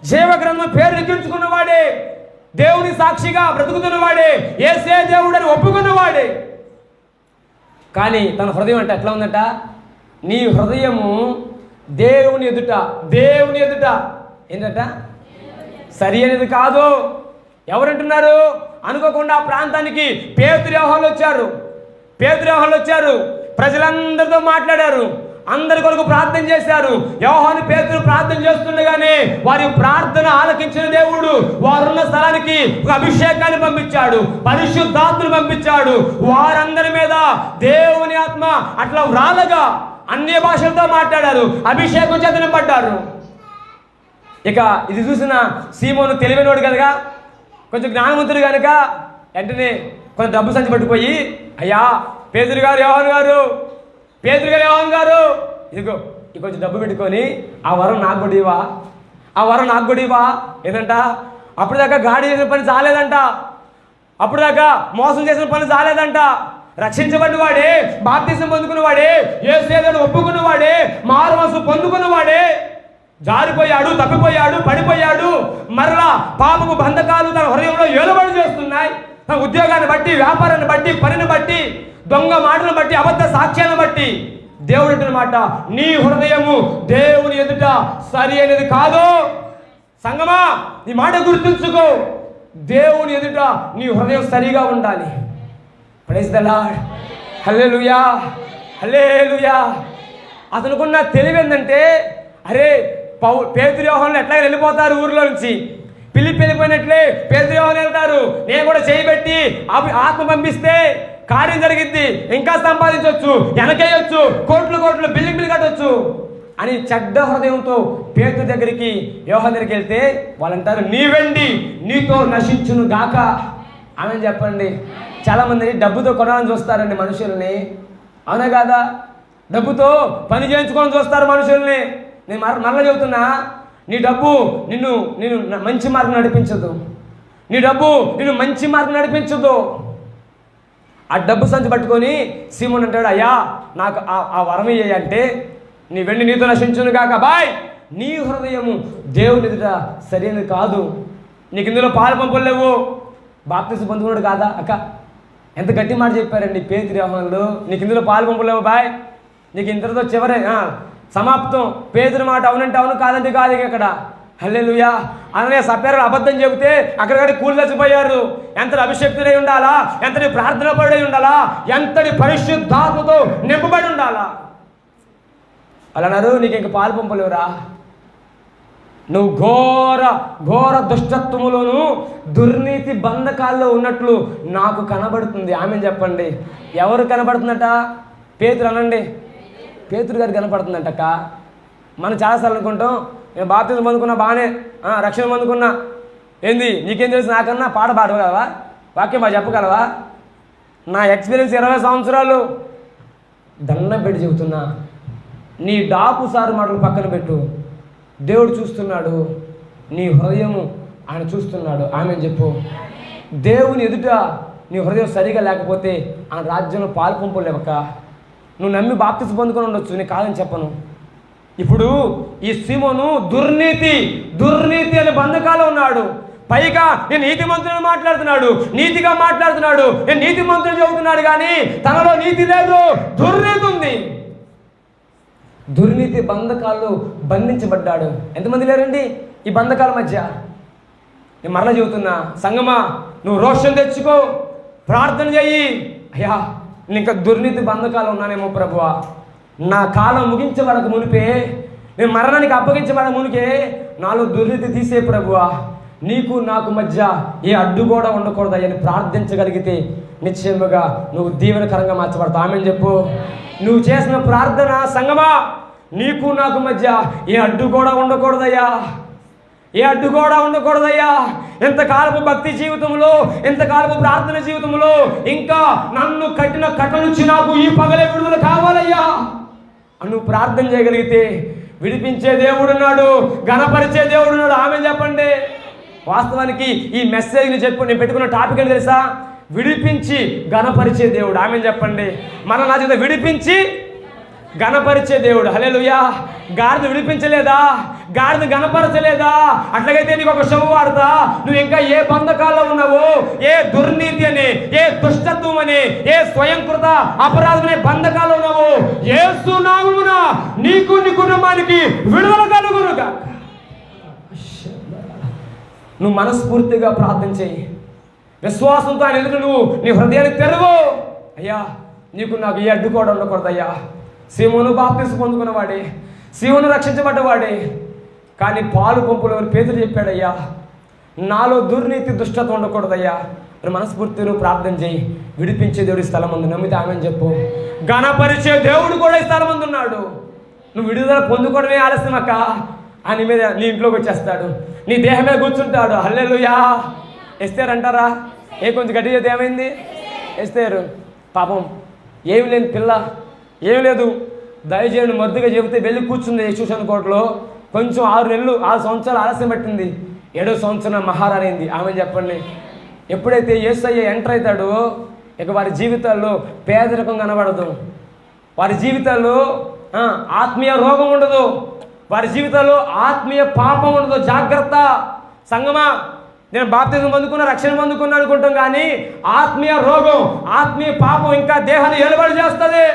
జీవగ్రంథం పేరు లిఖించుకున్నవాడే, దేవుని సాక్షిగా బ్రతుకుతున్నవాడే, యేసే దేవుడని ఒప్పుకున్నవాడే. కానీ తన హృదయం అంటే ఎట్లా ఉందట? నీ హృదయము దేవుని ఎదుట ఏంటట? సరి అనేది కాదు. ఎవరంటున్నారు? అనుకోకుండా ఆ ప్రాంతానికి పేతురు యోహానులు వచ్చారు. ప్రజలందరితో మాట్లాడారు, అందరి కొరకు ప్రార్థన చేశారు. యోహాను పేతురు ప్రార్థన చేస్తుండగానే వారి ప్రార్థన ఆలకించిన దేవుడు వారున్న స్థలానికి ఒక అభిషేకాన్ని పంపించాడు, పరిశుద్ధాత్మను పంపించాడు. వారందరి మీద దేవుని ఆత్మ అట్లా వ్రాలగా అన్య భాషలతో మాట్లాడారు, అభిషేకం చేత నింపడ్డారు. ఇక ఇది చూసిన సీమోను తెలివైనోడు కనుక, కొంచెం జ్ఞానవంతుడు కనుక వెంటనే కొంచెం డబ్బు సంచి పట్టుకుపోయి, అయ్యా పేతురు గారు యోహాను గారు ఇదిగో కొంచెం డబ్బు పెట్టుకొని ఆ వరం నాకు కూడా ఇవ్వా. ఏంటంట? అప్పటిదాకా గాడి చేసిన పని చాలేదంట. అప్పుడు దాకా మోసం చేసిన పనులు చాలేదంట. రక్షించబడినవాడే, బాప్తిసం పొందుకున్నవాడే, యేసు ఒప్పుకున్నవాడే, మారు మనసు పొందుకున్నవాడే జారిపోయాడు, తప్పిపోయాడు, పడిపోయాడు. మరలా పాపపు బంధకాలు తన హృదయంలో ఏలుబడి చేస్తున్నాయి. తన ఉద్యోగాన్ని బట్టి, వ్యాపారాన్ని బట్టి, పనిని బట్టి, దొంగ మాటలను బట్టి, అబద్ధ సాక్ష్యాలను బట్టి దేవుడు మాట, నీ హృదయము దేవుని ఎదుట సరి అనేది కాదు. సంగమా, నీ మాట గుర్తుంచుకో. దేవుని ఎదుట నీ హృదయం సరిగా ఉండాలి. Praise the Lord. Hallelujah, hallelujah. అతనుకున్న తెలివి ఏంటంటే, అరే పేతురు యోహానులు ఎట్లాగ వెళ్ళిపోతారు ఊరిలో నుంచి, పిలిపి వెళ్ళిపోయినట్లే పేతురు యోహాను వెళ్తారు. నేను కూడా చేయబెట్టి ఆత్మ పంపిస్తే కార్యం జరిగిద్ది, ఇంకా సంపాదించవచ్చు, వెనకేయచ్చు, కోట్లు కోట్లు బిల్డింగ్లు కట్టవచ్చు అని చెడ్డ హృదయంతో పేతురు దగ్గరికి, యోహాను దగ్గరికి వెళ్తే వాళ్ళంటారు, నీ వెండి నీతో నశించును గాక. ఆమె చెప్పండి. చాలామంది డబ్బుతో కొనాలని చూస్తారండి మనుషుల్ని, అవునా కాదా? డబ్బుతో పని చేయించుకొని చూస్తారు మనుషుల్ని. నేను మరలా చెబుతున్నా, నీ డబ్బు నిన్ను మంచి మార్గం నడిపించదు. నీ డబ్బు నిన్ను మంచి మార్గం నడిపించదు. ఆ డబ్బు సంచి పట్టుకొని సీమోన్ అంటాడు, అయ్యా నాకు ఆ వరం ఇయ్య అంటే, నీ వెండి నీతో నశించును కాక. బాయ్, నీ హృదయము దేవుని ఎదుట సరైనది కాదు. నీకు ఇందులో పాలు పంపులు లేవు. బాప్తిసం పొందుకున్నాడు కాదా అక్క? ఎంత గట్టి మాట చెప్పారండి పేతురు యోహానులు. నీకు ఇందులో పాలు పంపులు లేవు బాయ్, నీకు ఇంతటితో చివరే సమాప్తం. పేతురు మాట అవునంటే అవును, కాదంటే కాదు. ఇక్కడ హల్లెలూయా. అననే సప్యారులు అబద్ధం చెబితే అక్కడికక్కడ కూలి చచ్చిపోయారు. ఎంతటి అభిషక్తుడై ఉండాలా, ఎంతటి ప్రార్థన పడి ఉండాలా, ఎంతటి పరిశుద్ధాత్మతో నింపబడి ఉండాలా. అలా అన్నారు, నీకు ఇంక పాలు పంపలేవురా. నువ్వు ఘోర ఘోర దుష్టత్వములోను దుర్నీతి బంధకాల్లో ఉన్నట్లు నాకు కనబడుతుంది. ఆమె చెప్పండి. ఎవరు కనబడుతుందట? పేతురు అనండి. పేతురు గారు కనపడుతుందంటక్క. మనం చాలాసార్లు అనుకుంటాం, నేను బాప్తిజం పొందుకున్నా, బాగానే రక్షణ పొందుకున్నా, ఏంది నీకేం తెలుసు నాకన్నా, పాట పాడగలవా, వాక్యం బాగా చెప్పగలవా? నా ఎక్స్పీరియన్స్ 20 సంవత్సరాలు. దండం పెట్టి చెబుతున్నా, నీ డాపు సారు మాటలు పక్కన పెట్టు. దేవుడు చూస్తున్నాడు, నీ హృదయము ఆయన చూస్తున్నాడు. ఆమె చెప్పు. దేవుని ఎదుట నీ హృదయం సరిగా లేకపోతే ఆయన రాజ్యంలో పాలు పంపలేవక్క. నువ్వు నమ్మి బాప్తిసం పొందుకొని ఉండొచ్చు, నేను కాదని చెప్పను. ఇప్పుడు ఈ సీమోను దుర్నీతి అనే బంధకాలు ఉన్నాడు. పైగా నేను నీతిమంతులను మాట్లాడుతున్నాడు, నీతిగా మాట్లాడుతున్నాడు, నేను నీతిమంతులు చెబుతున్నాడు, కానీ తనలో నీతి లేదు, దుర్నీతి ఉంది. దుర్నీతి బంధకాలు బంధించబడ్డాడు. ఎంతమంది లేరండి ఈ బంధకాల మధ్య? నేను మరలా చెబుతున్నా, సంగమా నువ్వు రోషం తెచ్చుకో, ప్రార్థన చెయ్యి. అయ్యా నేను ఇంకా దుర్నీతి బంధకాలు ఉన్నానేమో ప్రభువా, నా కాలం ముగించబడక మునిపే, నేను మరణానికి అప్పగించబడ మునికే నాలో దుర్నీతి తీసే ప్రభువా, నీకు నాకు మధ్య ఏ అడ్డు కూడా ఉండకూడదు అని ప్రార్థించగలిగితే నిశ్చయముగా నువ్వు దీవెనకరంగా మార్చబడతావు. ఆమెను చెప్పు. నువ్వు చేసిన ప్రార్థన సంగమా, నీకు నాకు మధ్య ఏ అడ్డు కూడా ఉండకూడదయ్యా, ఏ అడ్డు కూడా ఉండకూడదయ్యా. ఎంతకాలపు భక్తి జీవితంలో, ఎంతకాలపు ప్రార్థన జీవితంలో ఇంకా నన్ను కట్టిన కట్ట నుంచి నాకు ఈ పగలే విడుదల కావాలయ్యా నువ్వు ప్రార్థన చేయగలిగితే విడిపించే దేవుడున్నాడు, గణపరిచే దేవుడున్నాడు. ఆమె చెప్పండి. వాస్తవానికి ఈ మెసేజ్ని చెప్పు, నేను పెట్టుకున్న టాపిక్ అని తెలుసా? విడిపించి గణపరిచే దేవుడు. ఆమె చెప్పండి. మన నా చేత విడిపించి గణపరిచే దేవుడు. హల్లెలూయా. గాడిద విడిపించలేదా? గాడిద గణపరచలేదా? అట్లాగైతే నీకు ఒక శుభవార్త, నువ్వు ఇంకా ఏ బంధకాల్లో ఉన్నావో, ఏ దుర్నీతి అని, ఏ దుష్టత్వం అని, ఏ స్వయంకృత అపరాధం అనే బంధకాల్లో ఉన్నావో, యేసు నామమున నీకు నీ కుటుంబానికి విడుదల కలుగునుగా. నువ్వు మనస్ఫూర్తిగా ప్రార్థన చేయి, విశ్వాసంతో ఆయన ఎదురు నువ్వు నీ హృదయాన్ని తెరువు. అయ్యా నీకు నాకు ఏ అడ్డు కూడా ఉండకూడదయ్యా. సీమోను బాప్తిసం పొందుకున్నవాడే, సీమోను రక్షించబడ్డవాడే, కానీ పాలు పంపులో పేతురు చెప్పాడయ్యా, నాలో దుర్నీతి దుష్టత్వం ఉండకూడదయ్యా. మనస్ఫూర్తి నువ్వు ప్రార్థన చేయి, విడిపించే దేవుడి స్థలం ఉంది. నమ్మితే ఆమెను చెప్పు. గణపరిచే దేవుడు కూడా ఈ స్థలం ఉంది ఉన్నాడు. నువ్వు విడుదల పొందుకోవడమే ఆలస్యం అక్క. ఆయన మీద నీ ఇంట్లోకి వచ్చేస్తాడు, నీ దేహమే కూర్చుంటాడు. హల్లెలూయా. ఎస్తేరు అంటారా? కొంచెం గట్టి చేతి ఏమైంది? ఎస్తేరు పాపం ఏమి లేని పిల్ల, ఏమి లేదు, దయచేయండి మద్దుగా చెబితే వెళ్ళి కూర్చుంది చూశాను కోర్టులో. కొంచెం 6 సంవత్సరాలు ఆలస్యం పట్టింది. 7వ సంవత్సరం మహారాణి అయింది. ఆమె చెప్పండి. ఎప్పుడైతే యేసయ్య ఎంటర్ అవుతాడో ఇక వారి జీవితాల్లో పేదరికం కనబడదు, వారి జీవితాల్లో ఆత్మీయ రోగం ఉండదు, వారి జీవితాల్లో ఆత్మీయ పాపం ఉండదు. జాగ్రత్త సంగమా, నేను బాప్తిజం పొందుకున్నా, రక్షణ పొందుకున్నా అనుకుంటాం, కానీ ఆత్మీయ రోగం, ఆత్మీయ పాపం ఇంకా దేహాన్ని ఏలుబడి చేస్తుంది.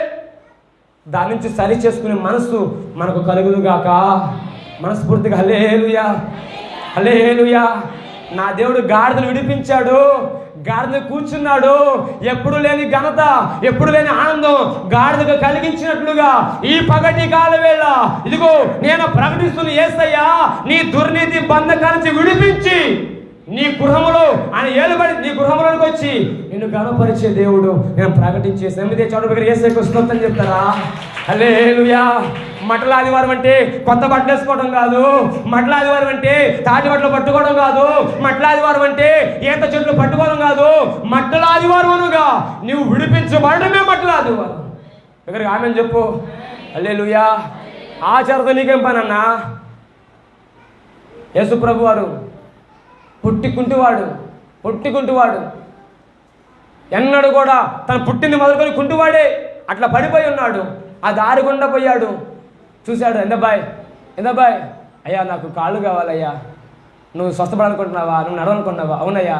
దాని నుంచి సరి చేసుకునే మనసు మనకు కలుగుదుగాక. మనస్ఫూర్తిగా హల్లెలూయా, హల్లెలూయా. నా దేవుడు గాడిదలు విడిపించాడు, గాడిద కూర్చున్నాడు. ఎప్పుడు లేని ఘనత, ఎప్పుడు లేని ఆనందం గాడిదకు కలిగించినట్లుగా ఈ పగటి కాల వేళ ఇదిగో నేను ప్రకటిస్తున్న యేసయ్య నీ దుర్నీతి బంధకాల నుంచి విడిపించి నీ గృహములో ఆయన ఏలుబడి నీ గృహంలోకి వచ్చి నిన్ను గణపరిచే దేవుడు నేను ప్రకటించే సమితి చోట యేసయ్యకు స్తోత్రం చెప్తారా? హల్లెలూయా. మట్టల ఆదివారం అంటే కొత్త బట్టలు వేసుకోవడం కాదు, మట్టల ఆదివారం అంటే తాటి బట్టలు పట్టుకోవడం కాదు, మట్టల ఆదివారం అంటే ఈత చెట్లు పట్టుకోవడం కాదు. మట్టల ఆదివారం అనుగా నువ్వు విడిపించబడమే మట్టల ఆదివారం. దగ్గరికి ఆమె చెప్పు. హల్లెలూయా. ఆచారతో నీకేం పని అన్నా? యేసు ప్రభు వారు పుట్టికుంటువాడు ఎన్నడూ కూడా తను పుట్టింది మొదలుకొని కుంటువాడే అట్లా పడిపోయి ఉన్నాడు. ఆ దారి గుండా పోయాడు, చూశాడు. ఎందబాయ్ అయ్యా నాకు కాళ్ళు కావాలయ్యా, నువ్వు స్వస్థపడాలనుకుంటున్నావా, నువ్వు నడవనుకున్నావా? అవునయ్యా.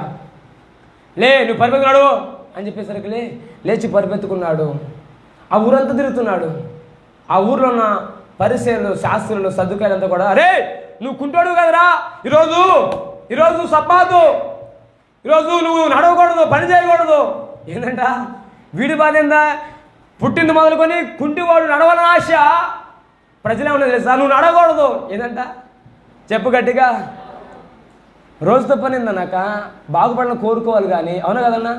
నువ్వు పరిపెత్తుకున్నాడు అని చెప్పేసరికి లేచి పరిపెత్తుకున్నాడు. ఆ ఊరంతా తిరుగుతున్నాడు. ఆ ఊర్లో ఉన్న పరిసయ్యులు, శాస్త్రులు, సద్దుకాయలంతా కూడా అరే నువ్వు కుంటోడు కదరా, ఈరోజు సబ్బాతు, ఈరోజు నువ్వు నడవకూడదు, పని చేయకూడదు. ఏంటంట వీడి బాధ ఏందా? పుట్టింది మొదలుకొని కుంటివాడు నడవాలని ఆశ. ప్రజలేమన్నా తెలుసా? నువ్వు నడవకూడదు. ఏంటంట చెప్పు గట్టిగా. రోజుతో పని ఏందన్నాక బాగుపడాలని కోరుకోవాలి కానీ, అవునా కదన్నా?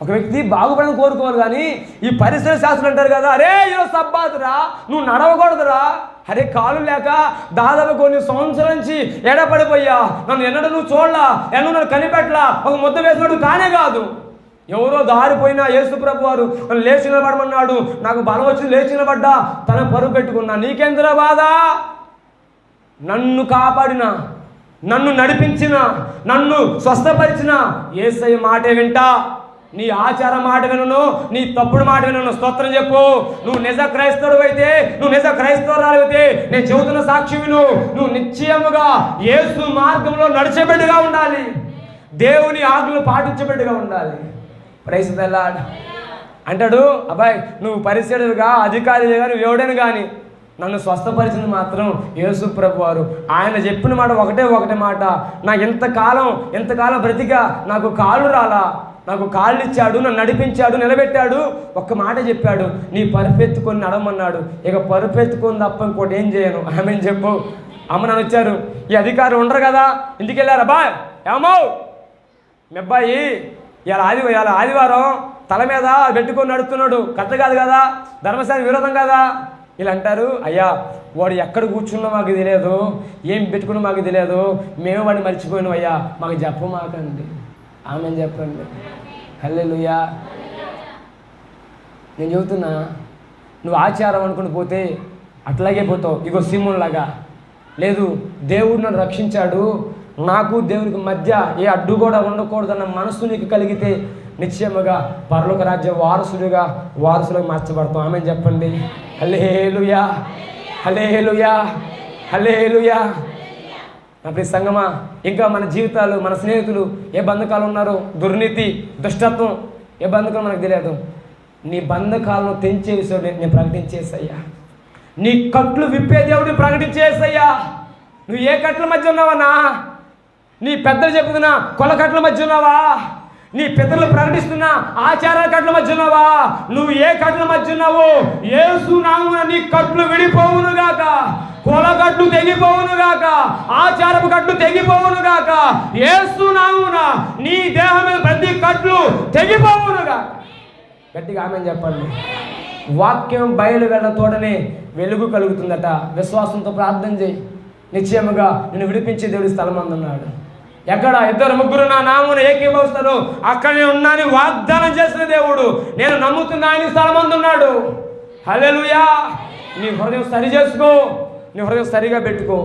ఒక వ్యక్తి బాగుపడాలని కోరుకోవాలి కానీ ఈ పరిసర శాస్త్రులు అంటారు కదా, అరే ఈరోజు సబ్బాతురా, నువ్వు నడవకూడదురా. అరే కాలు లేక దాదాపు కొన్ని సంవత్సరాల నుంచి ఎడపడిపోయా, నన్ను ఎన్నడూ నువ్వు చూడలా, ఎన్నో నన్ను కనిపెట్టలా, ఒక ముద్ద వేసినట్టు కానే కాదు. ఎవరో దారిపోయినా యేసు ప్రభు వారు లేచి నిలబడమన్నాడు. నాకు బలం వచ్చి లేచి నిలబడ్డా, తన పరుగు పెట్టుకున్నా. నీకెందులో బాధ? నన్ను కాపాడిన, నన్ను నడిపించిన, నన్ను స్వస్థపరిచిన యేసయ్య మాటే వింటా. నీ ఆచార మాట వినను, నీ తప్పుడు మాట వినను. స్తోత్రం చెప్పు. నువ్వు నిజ క్రైస్తవుడు అయితే, నువ్వు నిజ క్రైస్తవురాలు అయితే నేను చెబుతున్న సాక్షి విను. నువ్వు నిశ్చయముగా యేసు మార్గంలో నడిచేబిడ్డగా ఉండాలి, దేవుని ఆజ్ఞలు పాటించేబిడ్డగా ఉండాలి. Praise the Lord. అంటాడు, అబ్బాయి నువ్వు పరిసరుడుగా, అధికారిగా, నువ్వు ఎవడని కానీ నన్ను స్వస్థపరిచింది మాత్రం యేసు ప్రభు వారు. ఆయన చెప్పిన మాట ఒకటే మాట. నాకు ఎంతకాలం బ్రతిగా నాకు కాళ్ళు రాలా, నాకు కాళ్ళు ఇచ్చాడు, నన్ను నడిపించాడు, నిలబెట్టాడు. ఒక్క మాట చెప్పాడు, నీ పరుపెత్తుకొని నడమన్నాడు. ఇక పరుపెత్తుకొని తప్ప ఇంకోటి ఏం చేయను. ఆమె చెప్పు. అమ్మ నన్ను వచ్చారు, ఈ అధికారులు ఉండరు కదా, ఇంటికి వెళ్ళారు. అబ్బా ఏమో మీ అబ్బాయి ఇవాళ ఆదివారం తల మీద పెట్టుకొని నడుస్తున్నాడు, కరెక్ట్ కాదు కదా, ధర్మశాస్త్ర విరోధం కదా. వీళ్ళు అంటారు, అయ్యా వాడు ఎక్కడ కూర్చున్నా మాకు తెలియదు, ఏం పెట్టుకున్నా మాకు తెలియదు, మేము వాడిని మర్చిపోయినాం అయ్యా, మాకు చెప్పమాకండి. ఆమె చెప్పండి. హల్లెలూయా. నేను చెబుతున్నా, నువ్వు ఆచారం అనుకుని పోతే అట్లాగే పోతావు. ఇగో సీమోన్లాగా. లేదు, దేవుడు నన్ను రక్షించాడు, నాకు దేవునికి మధ్య ఏ అడ్డు కూడా ఉండకూడదన్న మనసు నీకు కలిగితే నిశ్చయముగా పరలోక రాజ్య వారసులుగా మార్చబడతాం. ఆమె చెప్పండి. హల్లెలూయా, హల్లెలూయా, హల్లెలూయా. నా ప్రియ సంగమా, ఇంకా మన జీవితాలు, మన స్నేహితులు ఏ బంధకాలు ఉన్నారో, దుర్నీతి, దుష్టత్వం, ఏ బంధకాలు మనకు తెలియదు. నీ బంధకాలను తెంచేసాడు నేను ప్రకటించేసయ్యా. నీ కట్లు విప్పే దేవుడిని ప్రకటించేసయ్యా. నువ్వు ఏ కట్ల మధ్య ఉన్నావన్నా? నీ పెద్దలు చెబుతున్నా కొల కట్ల మధ్య ఉన్నావా? నీ పితరులు ప్రకటిస్తున్నా ఆచారాల కట్ల మధ్య ఉన్నావా? నువ్వు ఏ కట్ల మధ్య ఉన్నావు? యేసు నామమున నీ కట్లు విడిపోవునుగాక, కొల కట్లు తెగిపోవునుగాక, ఆచారపు కట్లు తెగిపోవునుగాక. యేసు నామమున నీ దేహం మీద ప్రతి కట్లు తెగిపోవునుగాక. గట్టిగా ఆమేన్ చెప్పండి. వాక్యం బయలు వెళ్ళ తోడనే వెలుగు కలుగుతుందట. విశ్వాసంతో ప్రార్థన చేయి, నిశ్చయముగా నేను విడిపించే దేవుడి స్థలం అందున్నాడు. ఎక్కడ 2-3 నా నామమున ఏకీభవిస్తారు అక్కడే ఉన్నానని వాగ్దానం చేసిన దేవుడు, నేను నమ్ముతున్న ఆయన స్థలం అందున్నాడు. హల్లెలూయా. నీ హృదయం సరి చేసుకో, నీ హృదయం సరిగా పెట్టుకో.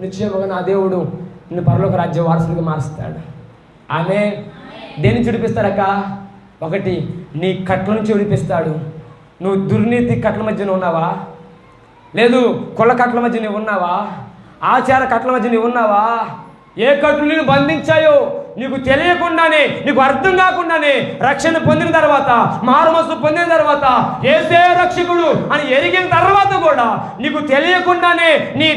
నిశ్చయముగా నా దేవుడు నిన్ను పరలోక రాజ్య వారసుడిగా మారుస్తాడు. ఆమేన్. దేని నుంచి విడిపిస్తాడక్క? ఒకటి, నీ కట్ల నుంచి విడిపిస్తాడు. నువ్వు దుర్నీతి కట్ల మధ్య ఉన్నావా? లేదు కొల్ల కట్ల మధ్య నువ్వు ఉన్నావా? ఆచార కట్ల మధ్య నువ్వు ఉన్నావా? ఏ కట్లు నేను బంధించాయో నీకు తెలియకుండానే, నీకు అర్థం కాకుండానే రక్షణ పొందిన తర్వాత, మారుమనసు పొందిన తర్వాత, యేసే రక్షకుడు అని ఎరిగిన తర్వాత కూడా నీకు తెలియకుండానే నీ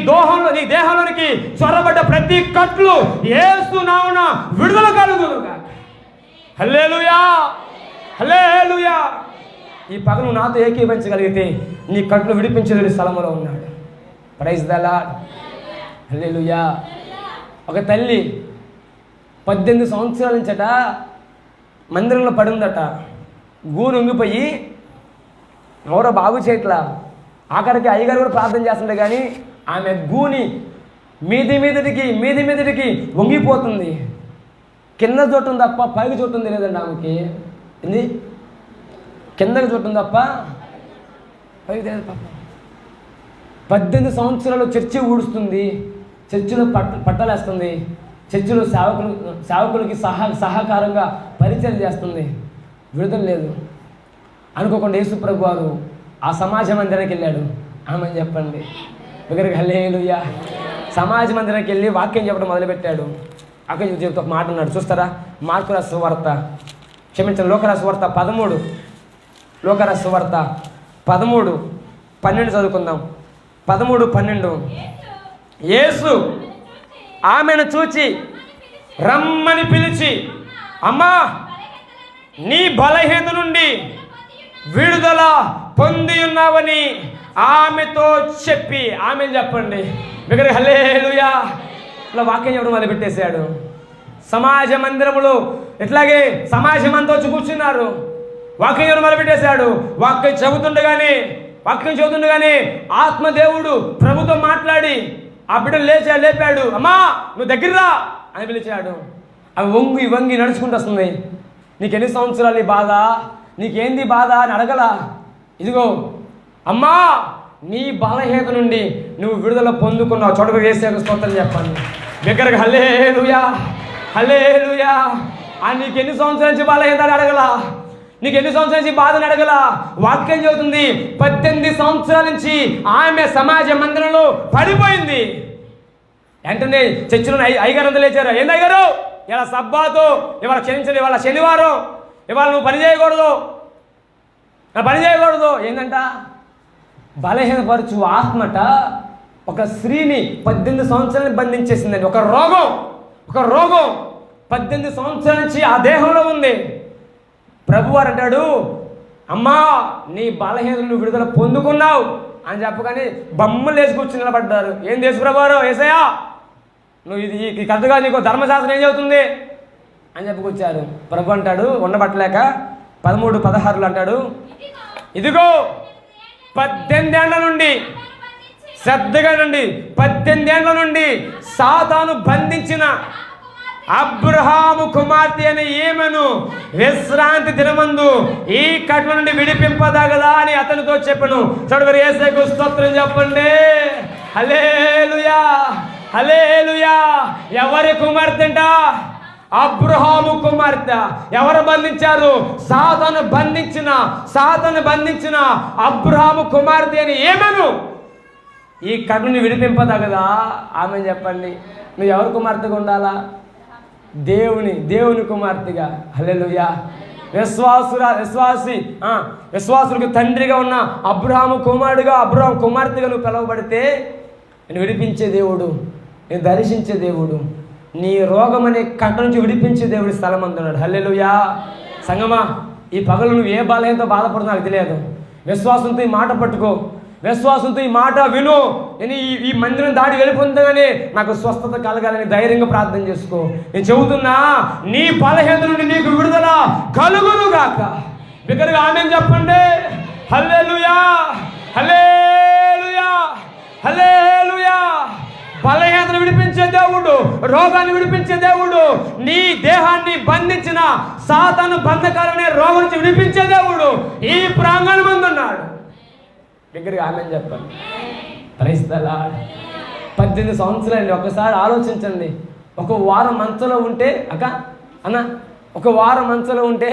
దేహంలోనికి చొరబడ్డ ప్రతి కట్లు యేసు నామమున విడుదల కలుగునుగా. హల్లెలూయా, హల్లెలూయా. ఈ పగలు నాతో ఏకీభవించగలిగితే నీ కట్లు విడిపించే స్థలంలో ఉన్నాడు. ప్రైజ్ ద లార్డ్, హల్లెలూయా. ఒక తల్లి 18 సంవత్సరాల నుంచట మందిరంలో పడిందట. గూను ఉంగిపోయి ఎవరో బాగు చేయట్లా. ఆఖరికి అయ్యగారు కూడా ప్రార్థన చేస్తుండే కానీ ఆమె గూని మీది మీదటికి వంగిపోతుంది. కింద చూడటం తప్ప పైకి చూడటం తెలియదండి ఆమెకి. ఏంది? కిందకి చూడటం తప్ప పైకి తెలియదు పాప. 18 సంవత్సరాలు చర్చి ఊడుస్తుంది, చర్చిలో పట్టాలేస్తుంది, చర్చిలో సేవకులకి సహకారంగా పరిచయం చేస్తుంది. విడుదల లేదు. అనుకోకుండా యేసు ప్రభు వారు ఆ సమాజ మందిరానికి వెళ్ళాడు. ఆమె చెప్పండి దగ్గరికి. హల్లెలూయా. సమాజ మందిరానికి వెళ్ళి వాక్యం చెప్పడం మొదలుపెట్టాడు. అక్కడ చెబుతూ ఒక మాట అన్నాడు, చూస్తారా? మార్కు రాసిన సువార్త, క్షమించండి, లోక రాసిన సువార్త 13, లోక రాసిన సువార్త 13:12 చదువుకుందాం. 13:12. యేసు ఆమెను చూచి రమ్మని పిలిచి, అమ్మా నీ బలహీనత నుండి విడుదల పొంది ఉన్నావని ఆమెతో చెప్పి, ఆమె చెప్పండి దగ్గర. హల్లెలూయా. ఇలా వాక్యం చెప్పడం మొదలుపెట్టేశాడు. సమాజ మందిరములు ఇట్లాగే సమాజం అంతా వచ్చి కూర్చున్నారు. వాక్యం చెప్పడం మొదలుపెట్టేశాడు. వాక్యం చదువుతుండగానే ఆత్మదేవుడు ప్రభుతో మాట్లాడి ఆ బిడ్డను లేపాడు. అమ్మా నువ్వు దగ్గర రా అని పిలిచాడు. అవి వంగి నడుచుకుంటూ వస్తుంది. నీకు ఎన్ని సంవత్సరాలు ఈ బాధ, నీకేంది బాధ అని అడగలా. ఇదిగో అమ్మా నీ బలహీనత నుండి నువ్వు విడుదల పొందుకున్నావు. చోటకు వేసే స్తోత్రం చెప్పండి దగ్గరకు. హల్లెలూయా, హల్లెలూయా. నీకు ఎన్ని సంవత్సరాల నుంచి బలహీనత అని అడగలా, నీకు ఎన్ని సంవత్సరాల నుంచి బాధని అడగలా. వాక్యం చెబుతుంది 18 సంవత్సరాల నుంచి ఆమె సమాజ మందిరంలో పడిపోయింది. వెంటనే చర్చిలో అయ్యగారు లేచారు. ఏంది అయ్యగారు, ఇలా సబ్బాతో, ఇవాళ క్షమించండి, ఇవాళ శనివారం, ఇవాళ నువ్వు పని చేయకూడదు. ఏంటంట? బలహీనపరచు ఆత్మట ఒక స్త్రీని 18 సంవత్సరాలు బంధించేసిందండి. ఒక రోగం 18 సంవత్సరాల నుంచి ఆ దేహంలో ఉంది. ప్రభువారు అంటాడు, అమ్మా నీ బలహీనతలు విడుదల పొందుకున్నావు అని చెప్పగానే బొమ్మలు వేసి కూర్చుని నిలబడ్డారు. ఏం దేశ ప్రభువారు, ఏసయ్యా నువ్వు ఇది కరెక్ట్గా నీకు ధర్మశాస్త్రం ఏం చెబుతుంది అని చెప్పుకొచ్చారు. ప్రభు అంటాడు ఉండబట్టలేక 13:16 అంటాడు, ఇదిగో 18 ఏళ్ల నుండి, శ్రద్ధగా నుండి 18 ఏళ్ల నుండి సాతాను బంధించిన అబ్రహాము కుమార్తె అని ఈమెను విశ్రాంతి దినమందు ఈ కట్ల నుండి విడిపింపదగదా అని అతనితో చెప్పను. చూడగారు యేసుకు స్తోత్రం చెప్పండి. హల్లెలూయా, హల్లెలూయా. ఎవరి కుమార్తెంట? అబ్రహాము కుమార్తె. ఎవరు బంధించారు? సాతాను బంధించిన అబ్రహాము కుమార్తె అని ఈమెను ఈ కట్లని విడిపింపదగదా? ఆమె చెప్పండి. నువ్వు ఎవరి కుమార్తెగా ఉండాలా? దేవుని కుమార్తెగా. హల్లెలూయా. విశ్వాసులకు తండ్రిగా ఉన్న అబ్రహాము కుమార్తెగా నువ్వు పిలువబడితే నేను విడిపించే దేవుడు, నేను దర్శించే దేవుడు, నీ రోగం అనే కట్ట నుంచి విడిపించే దేవుడి స్థలం అందున్నాడు. హల్లెలూయా. సంగమా ఈ పగలు నువ్వు ఏ బలహీనతో బాధపడుతున్నా నాకు తెలియదు. విశ్వాసంతో ఈ మాట పట్టుకో, విశ్వాసంతో ఈ మాట విను. నేను ఈ మందిరం దాటి వెళ్ళిపోతుందగానే నాకు స్వస్థత కలగాలని ధైర్యంగా ప్రార్థన చేసుకో. నేను చెబుతున్నా, నీ బలహీనత నుండి నీకు విడుదల కలుగును గాక. బిగ్గరగా ఆమేన్ చెప్పండి. హల్లెలూయా, హల్లెలూయా, హల్లెలూయా. బలహీనతను విడిపించే దేవుడు, రోగాన్ని విడిపించే దేవుడు, నీ దేహాన్ని బంధించిన సాతాను బంధకాలనే రోగం నుంచి విడిపించే దేవుడు ఈ ప్రాంగణం ముందున్నాడు. దగ్గరికి ఆమేన్ చెప్పండి. Praise the lord. 18 సంవత్సరాలు. ఒకసారి ఆలోచించండి. ఒక వారం మంచంలో ఉంటే అన్న ఒక వారం మంచంలో ఉంటే